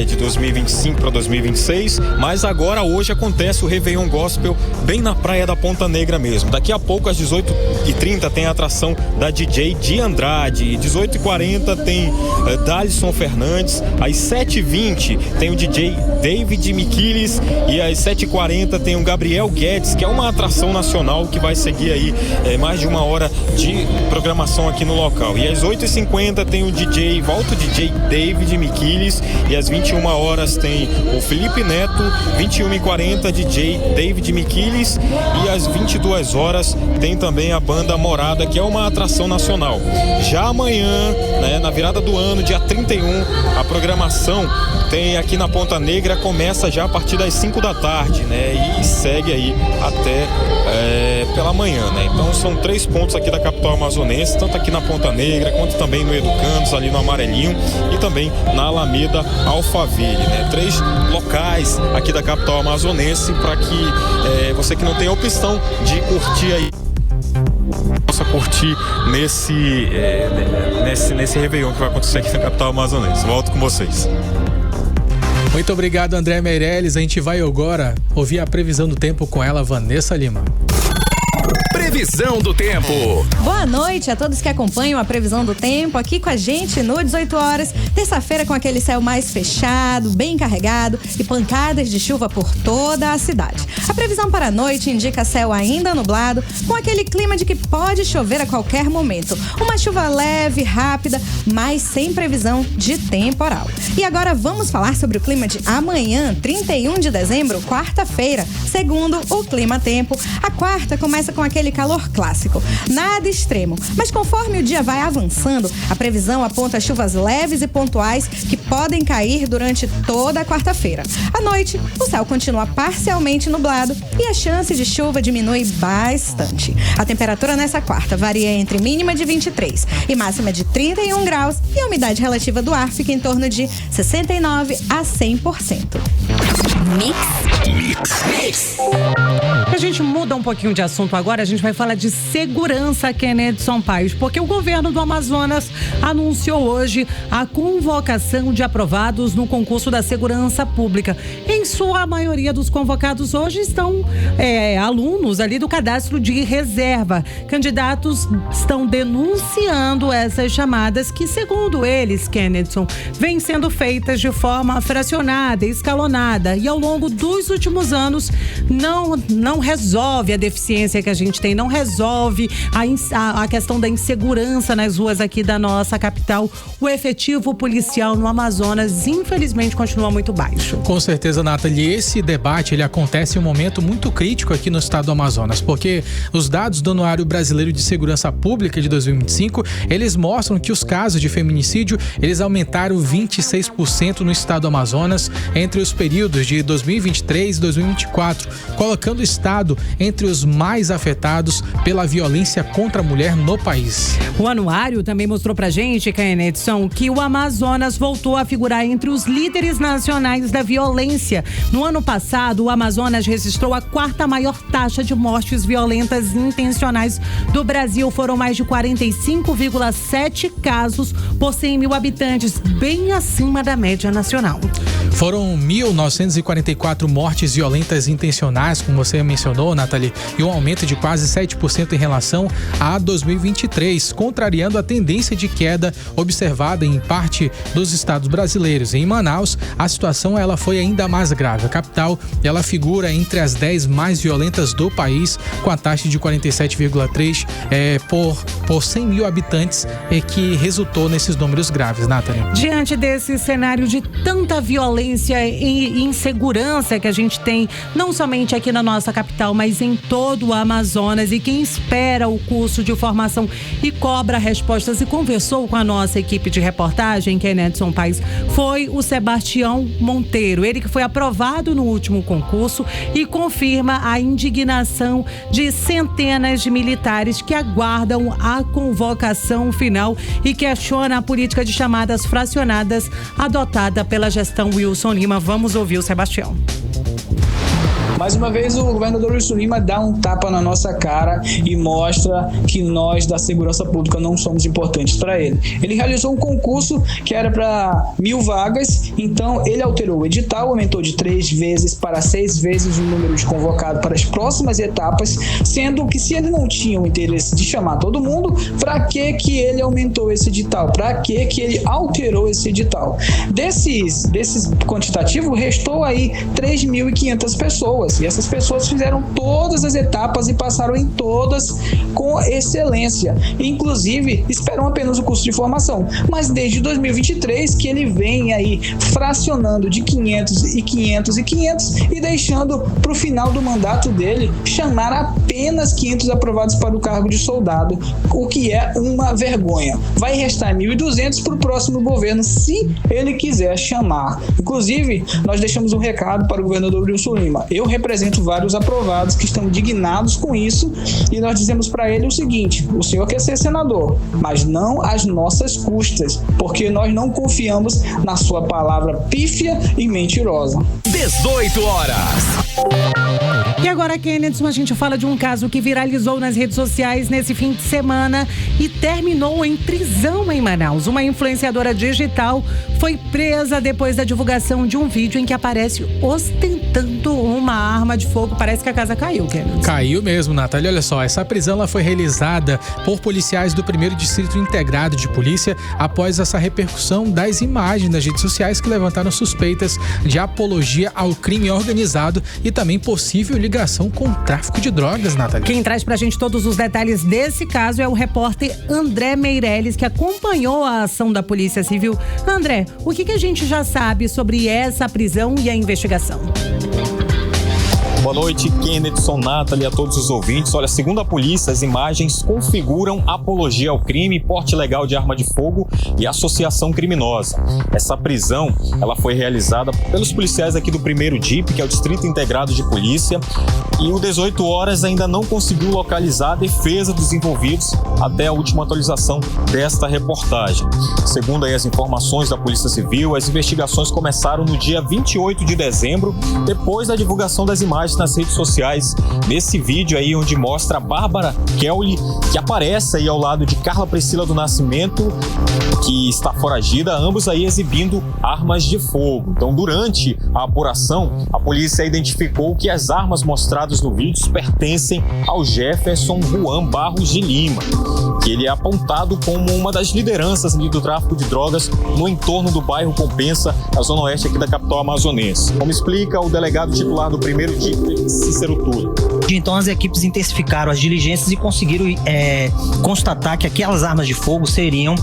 de 2025 para 2026, mas agora, hoje, acontece o Réveillon Gospel bem na praia da Ponta Negra mesmo. Daqui a pouco, às 18h30, tem a atração da DJ de Andrade. 18h40 tem Dalisson Fernandes. Às 7h20 tem o DJ David Miquiles. E às 7h40 tem o Gabriel Guedes, que é uma atração nacional que vai seguir aí mais de uma hora de programação aqui no local. E às 8h50 tem o DJ David Miquiles. E às 21 horas tem o Felipe Neto. 21h40 DJ David Miquiles. E às 22 horas tem também a banda Morada, que é uma atração nacional. Já amanhã amanhã, né, na virada do ano, dia 31, a programação tem aqui na Ponta Negra, começa já a partir das 5 da tarde, né, e segue aí até pela manhã, né. Então são 3 pontos aqui da capital amazonense, tanto aqui na Ponta Negra, quanto também no Educandos, ali no Amarelinho, e também na Alameda Alphaville, né. 3 locais aqui da capital amazonense para que você que não tem a opção de curtir aí, possa curtir nesse Réveillon que vai acontecer aqui na capital amazonense. Volto com vocês. Muito obrigado, André Meirelles. A gente vai agora ouvir a previsão do tempo com ela, Vanessa Lima. Previsão do tempo. Boa noite a todos que acompanham a previsão do tempo aqui com a gente no 18 horas, terça-feira, com aquele céu mais fechado, bem carregado e pancadas de chuva por toda a cidade. A previsão para a noite indica céu ainda nublado, com aquele clima de que pode chover a qualquer momento. Uma chuva leve, rápida, mas sem previsão de temporal. E agora vamos falar sobre o clima de amanhã, 31 de dezembro, quarta-feira. Segundo o Clima Tempo, a quarta começa com aquele calor clássico, nada extremo, mas conforme o dia vai avançando, a previsão aponta chuvas leves e pontuais que podem cair durante toda a quarta-feira. À noite, o céu continua parcialmente nublado e a chance de chuva diminui bastante. A temperatura nessa quarta varia entre mínima de 23 e máxima de 31 graus e a umidade relativa do ar fica em torno de 69 a 100%. Mix. A gente muda um pouquinho de assunto agora, a gente vai falar de segurança, Kennedy Sampaio, porque o governo do Amazonas anunciou hoje a convocação de aprovados no concurso da segurança pública. Em sua maioria dos convocados hoje estão alunos ali do cadastro de reserva. Candidatos estão denunciando essas chamadas que, segundo eles, Kennedson, vêm sendo feitas de forma fracionada, escalonada e ao longo dos últimos anos não resolve a deficiência que a gente tem, não resolve a questão da insegurança nas ruas aqui da nossa capital. O efetivo policial no Amazonas, infelizmente, continua muito baixo. Com certeza, Nathalie, esse debate ele acontece em um momento muito crítico aqui no estado do Amazonas, porque os dados do Anuário Brasileiro de Segurança Pública de 2025, eles mostram que os casos de feminicídio, eles aumentaram 26% no estado do Amazonas entre os períodos de 2023 e 2024, colocando o estado entre os mais afetados pela violência contra a mulher no país. O anuário também mostrou pra gente, Kennedson, que o Amazonas voltou a figurar entre os líderes nacionais da violência. No ano passado, o Amazonas registrou a 4ª maior taxa de mortes violentas intencionais do Brasil. Foram mais de 45,7 casos por 100 mil habitantes, bem acima da média nacional. Foram 1.944 mortes violentas intencionais, como você mencionou, Nathalie, e um aumento de quase 7% em relação a 2023, contrariando a tendência de queda observada em parte dos estados brasileiros. Em Manaus, a situação ela foi ainda mais grave. A capital ela figura entre as 10 mais violentas do país, com a taxa de 47,3 por 100 mil habitantes, que resultou nesses números graves, Nathalie. Diante desse cenário de tanta violência e insegurança que a gente tem, não somente aqui na nossa capital, mas em todo o Amazonas, e quem espera o curso de formação e cobra respostas e conversou com a nossa equipe de reportagem, Kennedson Paes, foi o Sebastião Monteiro, ele que foi aprovado no último concurso e confirma a indignação de centenas de militares que aguardam a convocação final e questiona a política de chamadas fracionadas adotada pela gestão Wilson Lima. Vamos ouvir o Sebastião. Mais uma vez, o governador Wilson Lima dá um tapa na nossa cara e mostra que nós da segurança pública não somos importantes para ele. Ele realizou um concurso que era para 1.000 vagas, então ele alterou o edital, aumentou de 3 vezes para 6 vezes o número de convocado para as próximas etapas, sendo que se ele não tinha o interesse de chamar todo mundo, para que ele aumentou esse edital? Para que ele alterou esse edital? Desses quantitativos, restou aí 3.500 pessoas. pessoas. E essas pessoas fizeram todas as etapas e passaram em todas com excelência. Inclusive, esperam apenas o curso de formação. Mas desde 2023 que ele vem aí fracionando de 500 e 500 e 500 e deixando para o final do mandato dele chamar apenas 500 aprovados para o cargo de soldado, o que é uma vergonha. Vai restar 1.200 para o próximo governo, se ele quiser chamar. Inclusive, nós deixamos um recado para o governador Wilson Lima. Eu represento vários aprovados que estão indignados com isso e nós dizemos para ele o seguinte: o senhor quer ser senador, mas não às nossas custas, porque nós não confiamos na sua palavra pífia e mentirosa. 18 horas. E agora, Kennedy, a gente fala de um caso que viralizou nas redes sociais nesse fim de semana e terminou em prisão em Manaus. Uma influenciadora digital foi presa depois da divulgação de um vídeo em que aparece ostentando uma arma de fogo. Parece que a casa caiu, Kennedy. Caiu mesmo, Natália. Olha só, essa prisão ela foi realizada por policiais do 1º Distrito Integrado de Polícia após essa repercussão das imagens nas redes sociais que levantaram suspeitas de apologia ao crime organizado e também possível ligação com o tráfico de drogas, Natália. Quem traz pra gente todos os detalhes desse caso é o repórter André Meirelles, que acompanhou a ação da Polícia Civil. André, o que a gente já sabe sobre essa prisão e a investigação? Boa noite, Kennedson, Nathalie, a todos os ouvintes. Olha, segundo a polícia, as imagens configuram apologia ao crime, porte ilegal de arma de fogo e associação criminosa. Essa prisão, ela foi realizada pelos policiais aqui do 1º DIP, que é o Distrito Integrado de Polícia, e o 18 horas ainda não conseguiu localizar a defesa dos envolvidos até a última atualização desta reportagem. Segundo aí as informações da Polícia Civil, as investigações começaram no dia 28 de dezembro, depois da divulgação das imagens nas redes sociais, nesse vídeo aí onde mostra a Bárbara Kelly, que aparece aí ao lado de Carla Priscila do Nascimento, que está foragida, ambos aí exibindo armas de fogo. Então, durante a apuração, a polícia identificou que as armas mostradas no vídeo pertencem ao Jefferson Juan Barros de Lima, que ele é apontado como uma das lideranças do tráfico de drogas no entorno do bairro Compensa, na zona oeste aqui da capital amazonense. Como explica o delegado titular do 1º DIP, Cícero Túlio. Então as equipes intensificaram as diligências e conseguiram constatar que aquelas armas de fogo seriam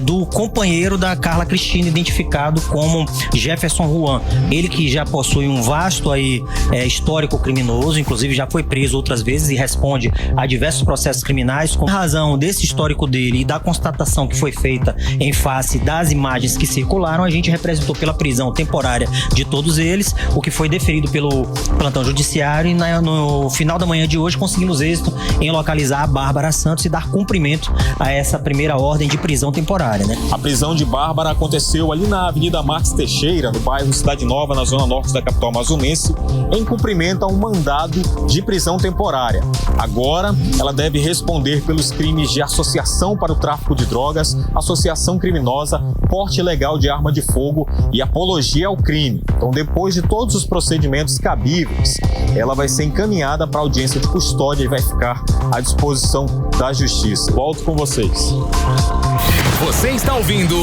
do companheiro da Carla Cristina, identificado como Jefferson Juan. Ele que já possui um vasto histórico criminoso, inclusive já foi preso outras vezes e responde a diversos processos criminais. Com razão desse histórico dele e da constatação que foi feita em face das imagens que circularam, a gente representou pela prisão temporária de todos eles, o que foi deferido pelo plantão judiciário, e no final da manhã de hoje conseguimos êxito em localizar a Bárbara Santos e dar cumprimento a essa primeira ordem de prisão temporária, né? A prisão de Bárbara aconteceu ali na Avenida Marques Teixeira, no bairro Cidade Nova, na zona norte da capital amazonense, em cumprimento a um mandado de prisão temporária. Agora, ela deve responder pelos crimes de associação para o tráfico de drogas, associação criminosa, porte ilegal de arma de fogo e apologia ao crime. Então, depois de todos os procedimentos cabíveis, ela vai ser encaminhada para audiência de custódia e vai ficar à disposição da Justiça. Volto com vocês. Você está ouvindo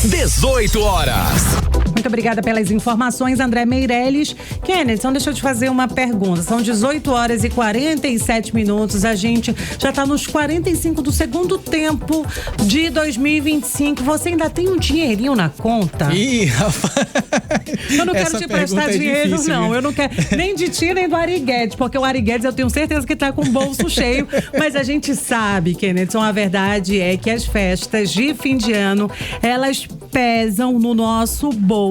18 horas. Muito obrigada pelas informações, André Meirelles. Kennedy, então deixa eu te fazer uma pergunta. São 18 horas e 47 minutos. A gente já está nos 45 do segundo tempo de 2025. Você ainda tem um dinheirinho na conta? Ih, rapaz. Eu não quero te prestar dinheiro, difícil, não. Eu não quero nem de ti, nem do Ari Guedes, porque o Ari Guedes eu tenho certeza que tá com o bolso cheio. Mas a gente sabe, Kennedy, a verdade é que as festas de fim de ano, elas pesam no nosso bolso.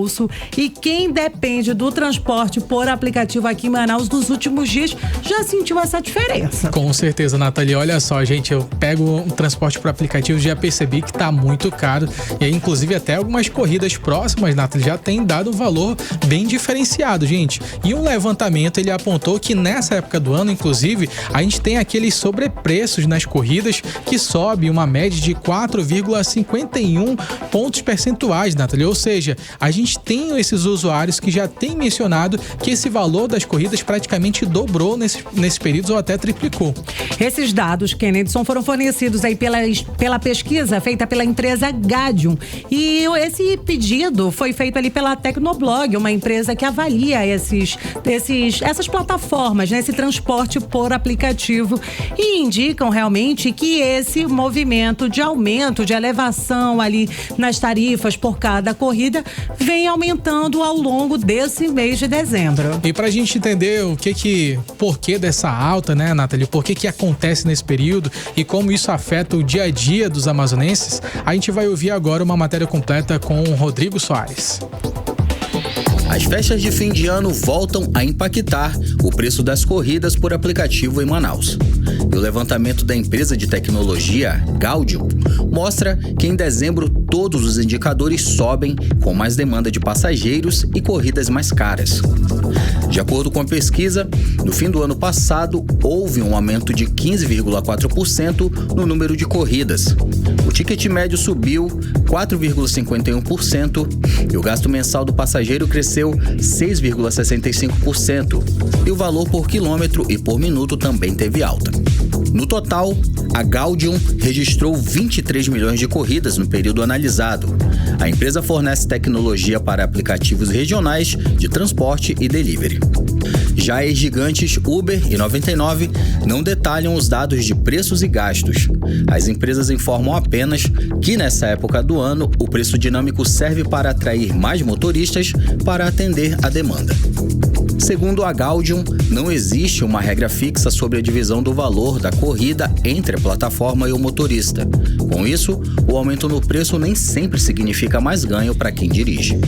E quem depende do transporte por aplicativo aqui em Manaus nos últimos dias já sentiu essa diferença. Com certeza, Nathalie. Olha só, gente, eu pego um transporte por aplicativo e já percebi que tá muito caro. E aí, inclusive, até algumas corridas próximas, Nathalie, já tem dado um valor bem diferenciado, gente. E um levantamento, ele apontou que nessa época do ano, inclusive, a gente tem aqueles sobrepreços nas corridas que sobe uma média de 4,51 pontos percentuais, Nathalie. Ou seja, a gente tem esses usuários que já têm mencionado que esse valor das corridas praticamente dobrou nesse período ou até triplicou. Esses dados, Kennedy, foram fornecidos aí pela pesquisa feita pela empresa Gadium. E esse pedido foi feito ali pela Tecnoblog, uma empresa que avalia essas plataformas, né, esse transporte por aplicativo, e indicam realmente que esse movimento de aumento, de elevação ali nas tarifas por cada corrida vem aumentando ao longo desse mês de dezembro. E pra gente entender porquê dessa alta, né, Nathalie, por que acontece nesse período e como isso afeta o dia a dia dos amazonenses, a gente vai ouvir agora uma matéria completa com o Rodrigo Soares. As festas de fim de ano voltam a impactar o preço das corridas por aplicativo em Manaus. E o levantamento da empresa de tecnologia Gaudium mostra que em dezembro todos os indicadores sobem, com mais demanda de passageiros e corridas mais caras. De acordo com a pesquisa, no fim do ano passado houve um aumento de 15,4% no número de corridas. O ticket médio subiu 4,51% e o gasto mensal do passageiro cresceu 6,65%, e o valor por quilômetro e por minuto também teve alta. No total, a Gaudium registrou 23 milhões de corridas no período analisado. A empresa fornece tecnologia para aplicativos regionais de transporte e delivery. Já as gigantes Uber e 99 não detalham os dados de preços e gastos. As empresas informam apenas que nessa época do ano o preço dinâmico serve para atrair mais motoristas para atender a demanda. Segundo a Gaudium, não existe uma regra fixa sobre a divisão do valor da corrida entre a plataforma e o motorista. Com isso, o aumento no preço nem sempre significa mais ganho para quem dirige.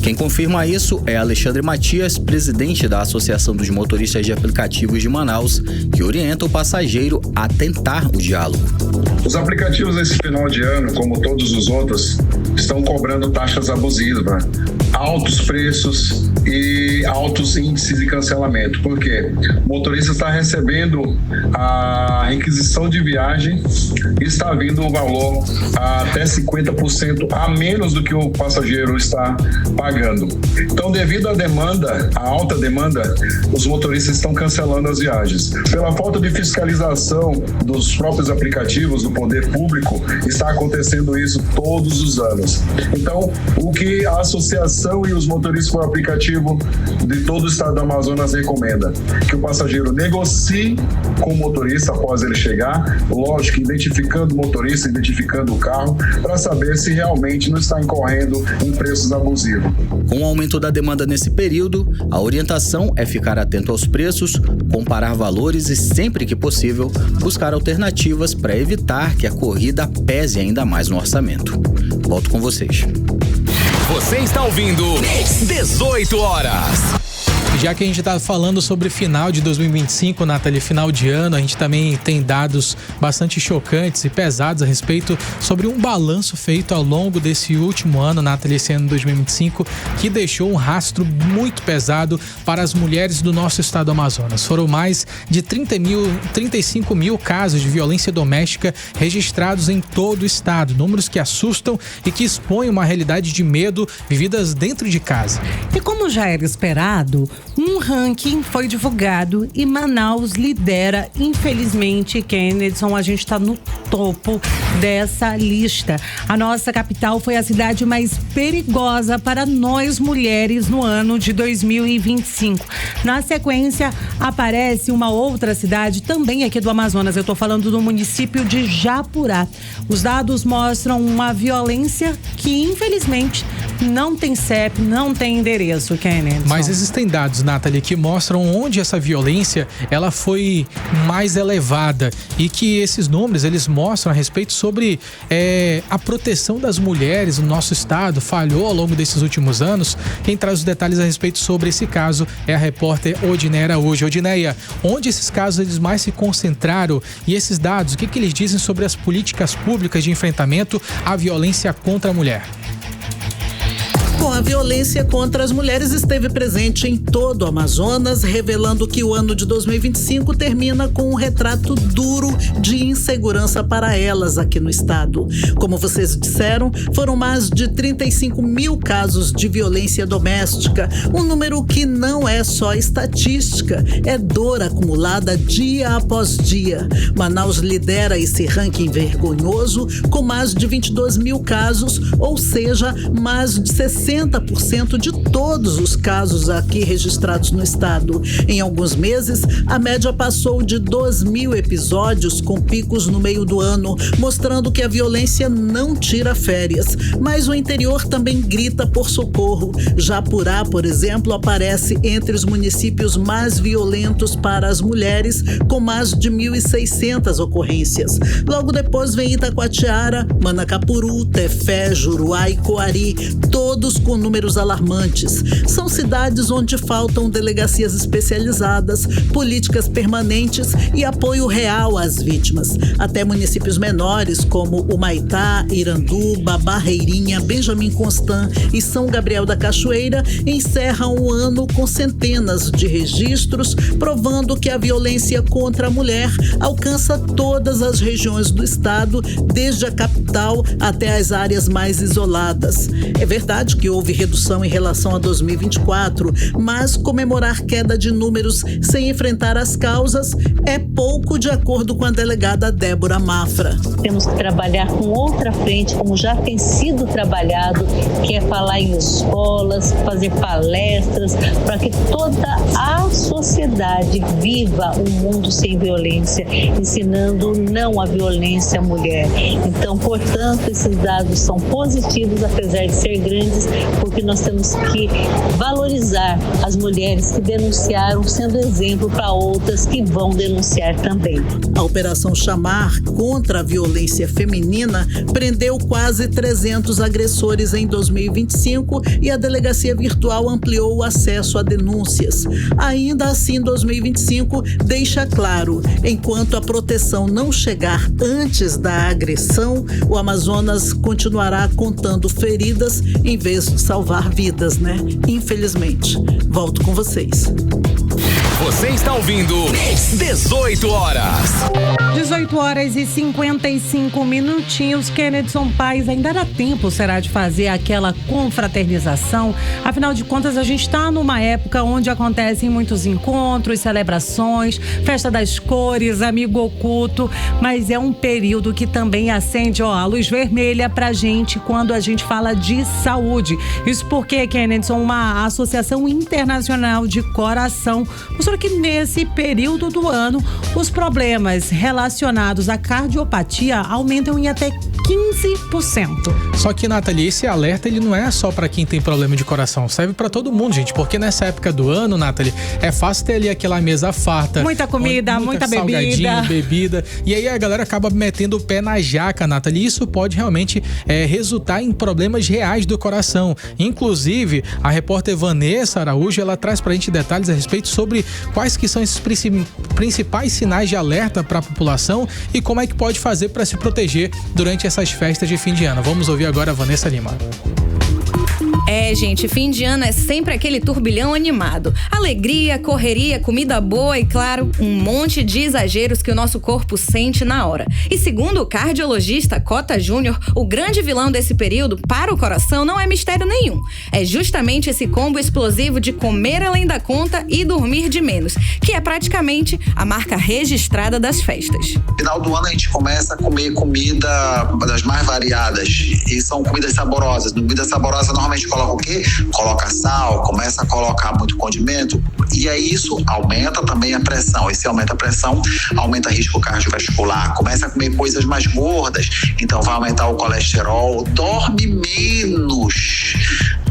Quem confirma isso é Alexandre Matias, presidente da Associação dos Motoristas de Aplicativos de Manaus, que orienta o passageiro a tentar o diálogo. Os aplicativos esse final de ano, como todos os outros, estão cobrando taxas abusivas, altos preços e altos índices de cancelamento. Por quê? O motorista está recebendo a requisição de viagem e está vindo um valor até 50% a menos do que o passageiro está pagando. Então, devido à demanda, à alta demanda, os motoristas estão cancelando as viagens. Pela falta de fiscalização dos próprios aplicativos do poder público, está acontecendo isso todos os anos. Então, o que a associação e os motoristas por aplicativo de todo o estado do Amazonas recomenda? Que o passageiro negocie com o motorista após ele chegar, lógico, identificando o motorista, identificando o carro, para saber se realmente não está incorrendo em preços abusivos. Com o aumento da demanda nesse período, a orientação é ficar atento aos preços, comparar valores e, sempre que possível, buscar alternativas para evitar que a corrida pese ainda mais no orçamento. Volto com vocês. Você está ouvindo 18 horas. Já que a gente está falando sobre final de 2025, Nathalie, final de ano, a gente também tem dados bastante chocantes e pesados a respeito sobre um balanço feito ao longo desse último ano, Nathalie, esse ano 2025, que deixou um rastro muito pesado para as mulheres do nosso estado do Amazonas. Foram mais de 35 mil casos de violência doméstica registrados em todo o estado, números que assustam e que expõem uma realidade de medo vividas dentro de casa. E como já era esperado, um ranking foi divulgado e Manaus lidera, infelizmente, Kennedson, a gente está no topo dessa lista. A nossa capital foi a cidade mais perigosa para nós mulheres no ano de 2025. Na sequência, aparece uma outra cidade, também aqui do Amazonas, eu estou falando do município de Japurá. Os dados mostram uma violência que, infelizmente, não tem CEP, não tem endereço, Kennedy. Mas existem dados, Nathalie, que mostram onde essa violência ela foi mais elevada e que esses números eles mostram a respeito sobre a proteção das mulheres no nosso estado falhou ao longo desses últimos anos. Quem traz os detalhes a respeito sobre esse caso é a repórter Odineia Araújo. Odineia, onde esses casos eles mais se concentraram e esses dados, o que eles dizem sobre as políticas públicas de enfrentamento à violência contra a mulher? Bom, a violência contra as mulheres esteve presente em todo o Amazonas, revelando que o ano de 2025 termina com um retrato duro de insegurança para elas aqui no estado. Como vocês disseram, foram mais de 35 mil casos de violência doméstica, um número que não é só estatística, é dor acumulada dia após dia. Manaus lidera esse ranking vergonhoso com mais de 22 mil casos, ou seja, mais de 60% 60% de todos os casos aqui registrados no estado. Em alguns meses, a média passou de 2.000 episódios, com picos no meio do ano, mostrando que a violência não tira férias. Mas o interior também grita por socorro. Japurá, por exemplo, aparece entre os municípios mais violentos para as mulheres, com mais de 1.600 ocorrências. Logo depois vem Itacoatiara, Manacapuru, Tefé, Juruá e Coari, todos com números alarmantes. São cidades onde faltam delegacias especializadas, políticas permanentes e apoio real às vítimas. Até municípios menores como Humaitá, Iranduba, Barreirinha, Benjamin Constant e São Gabriel da Cachoeira encerram o ano com centenas de registros, provando que a violência contra a mulher alcança todas as regiões do estado, desde a capital até as áreas mais isoladas. É verdade que houve redução em relação a 2024, mas comemorar queda de números sem enfrentar as causas é pouco, de acordo com a delegada Débora Mafra. Temos que trabalhar com outra frente, como já tem sido trabalhado, que é falar em escolas, fazer palestras, para que toda a sociedade viva um mundo sem violência, ensinando não a violência à mulher. Então, portanto, esses dados são positivos, apesar de ser grandes, porque nós temos que valorizar as mulheres que denunciaram, sendo exemplo para outras que vão denunciar também. A Operação Chamar contra a violência feminina prendeu quase 300 agressores em 2025 e a delegacia virtual ampliou o acesso a denúncias. Ainda assim, 2025 deixa claro, enquanto a proteção não chegar antes da agressão, o Amazonas continuará contando feridas em vez de salvar vidas, né? Infelizmente. Volto com vocês. Você está ouvindo 18 horas. 18 horas e 55 minutinhos. Kennedson Paes, ainda dá tempo, será, de fazer aquela confraternização? Afinal de contas, a gente está numa época onde acontecem muitos encontros, celebrações, festa das cores, amigo oculto, mas é um período que também acende a luz vermelha pra gente quando a gente fala de saúde. Isso porque, Kennedson, uma associação internacional de coração mostrou que nesse período do ano os problemas relacionados à cardiopatia aumentam em até 15%. Só que, Nathalie, esse alerta ele não é só para quem tem problema de coração, serve para todo mundo, gente, porque nessa época do ano, Nathalie, é fácil ter ali aquela mesa farta, muita comida, muita bebida, e aí a galera acaba metendo o pé na jaca, Nathalie, e isso pode realmente resultar em problemas reais do coração. Inclusive, a repórter Vanessa Araújo, ela traz pra gente detalhes a respeito sobre quais que são esses principais sinais de alerta para a população e como é que pode fazer para se proteger durante essas festas de fim de ano. Vamos ouvir agora a Vanessa Lima. Gente, fim de ano é sempre aquele turbilhão animado. Alegria, correria, comida boa e, claro, um monte de exageros que o nosso corpo sente na hora. E segundo o cardiologista Cota Júnior, o grande vilão desse período para o coração não é mistério nenhum. É justamente esse combo explosivo de comer além da conta e dormir de menos, que é praticamente a marca registrada das festas. No final do ano a gente começa a comer comida das mais variadas e são comidas saborosas. Comida saborosa normalmente coloca o quê? Coloca sal, começa a colocar muito condimento e aí isso aumenta também a pressão. E se aumenta a pressão, aumenta o risco cardiovascular. Começa a comer coisas mais gordas, então vai aumentar o colesterol. Dorme menos.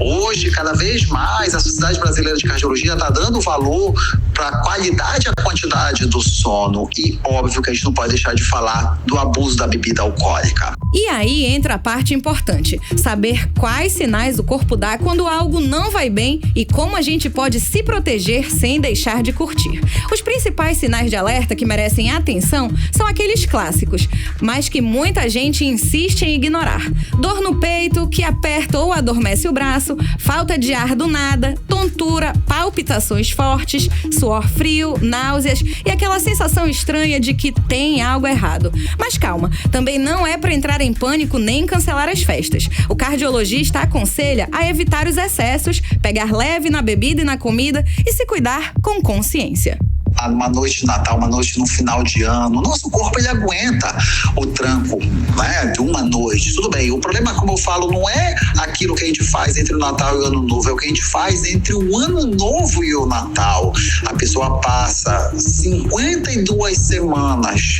Hoje, cada vez mais, a Sociedade Brasileira de Cardiologia está dando valor para a qualidade e a quantidade do sono. E óbvio que a gente não pode deixar de falar do abuso da bebida alcoólica. E aí entra a parte importante, saber quais sinais o corpo dá quando algo não vai bem e como a gente pode se proteger sem deixar de curtir. Os principais sinais de alerta que merecem atenção são aqueles clássicos, mas que muita gente insiste em ignorar. Dor no peito, que aperta ou adormece o braço, falta de ar do nada, tontura, palpitações fortes, suor frio, náuseas e aquela sensação estranha de que tem algo errado. Mas calma, também não é para entrar em pânico nem cancelar as festas. O cardiologista aconselha a evitar os excessos, pegar leve na bebida e na comida e se cuidar com consciência. uma noite de Natal, uma noite no final de ano. O nosso corpo, ele aguenta o tranco, né, de uma noite. Tudo bem, o problema, como eu falo, não é aquilo que a gente faz entre o Natal e o Ano Novo, é o que a gente faz entre o Ano Novo e o Natal. A pessoa passa 52 semanas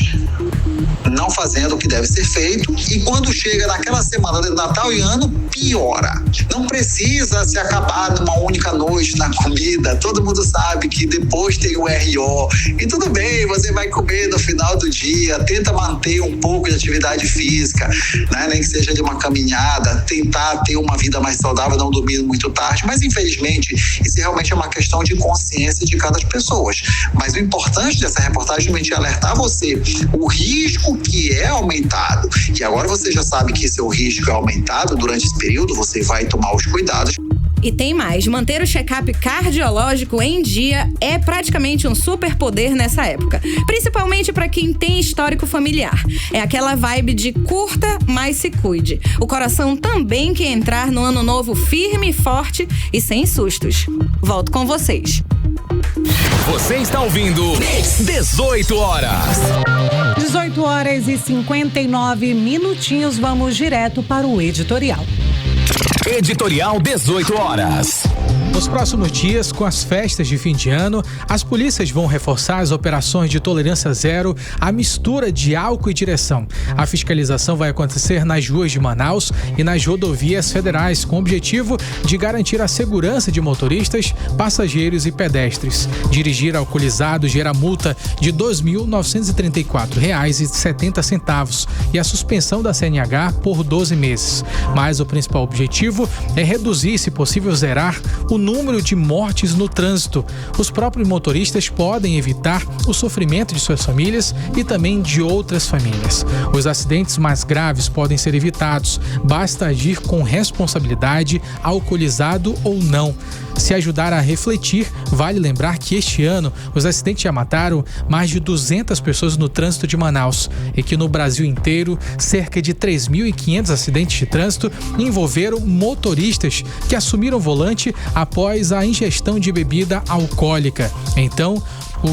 não fazendo o que deve ser feito, e quando chega naquela semana de Natal e Ano, piora. Não precisa se acabar numa única noite na comida. Todo mundo sabe que depois tem o RO, e tudo bem, você vai comer no final do dia, tenta manter um pouco de atividade física, né? Nem que seja de uma caminhada, tentar ter uma vida mais saudável, não dormir muito tarde, mas infelizmente isso realmente é uma questão de consciência de cada pessoa. Mas o importante dessa reportagem é alertar você o risco que é aumentado, e agora você já sabe que seu risco é aumentado durante esse período, você vai tomar os cuidados. E tem mais, manter o check-up cardiológico em dia é praticamente um superpoder nessa época, principalmente para quem tem histórico familiar. É aquela vibe de curta, mas se cuide. O coração também quer entrar no ano novo firme, forte e sem sustos. Volto com vocês. Você está ouvindo 18 horas. 18 horas e 59 minutinhos, vamos direto para o editorial. Editorial 18 horas. Nos próximos dias, com as festas de fim de ano, as polícias vão reforçar as operações de tolerância zero à mistura de álcool e direção. A fiscalização vai acontecer nas ruas de Manaus e nas rodovias federais, com o objetivo de garantir a segurança de motoristas, passageiros e pedestres. Dirigir alcoolizado gera multa de R$ 2.934,70 e a suspensão da CNH por 12 meses. Mas o principal objetivo é reduzir, se possível zerar, o número de mortes no trânsito. Os próprios motoristas podem evitar o sofrimento de suas famílias e também de outras famílias. Os acidentes mais graves podem ser evitados, basta agir com responsabilidade, alcoolizado ou não. Se ajudar a refletir, vale lembrar que este ano os acidentes já mataram mais de 200 pessoas no trânsito de Manaus e que no Brasil inteiro, cerca de 3.500 acidentes de trânsito envolveram motoristas que assumiram o volante após a ingestão de bebida alcoólica. Então,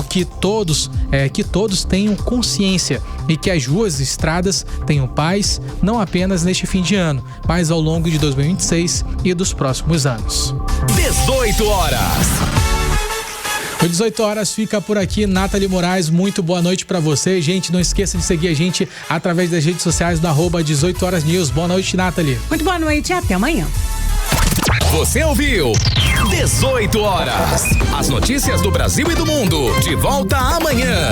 que todos tenham consciência e que as ruas e estradas tenham paz, não apenas neste fim de ano, mas ao longo de 2026 e dos próximos anos. 18 horas. O 18 horas fica por aqui. Nathalie Moraes, muito boa noite pra você. Gente, não esqueça de seguir a gente através das redes sociais do @18horasnews. Boa noite, Nathalie. Muito boa noite e até amanhã. Você ouviu 18 horas. As notícias do Brasil e do mundo. De volta amanhã.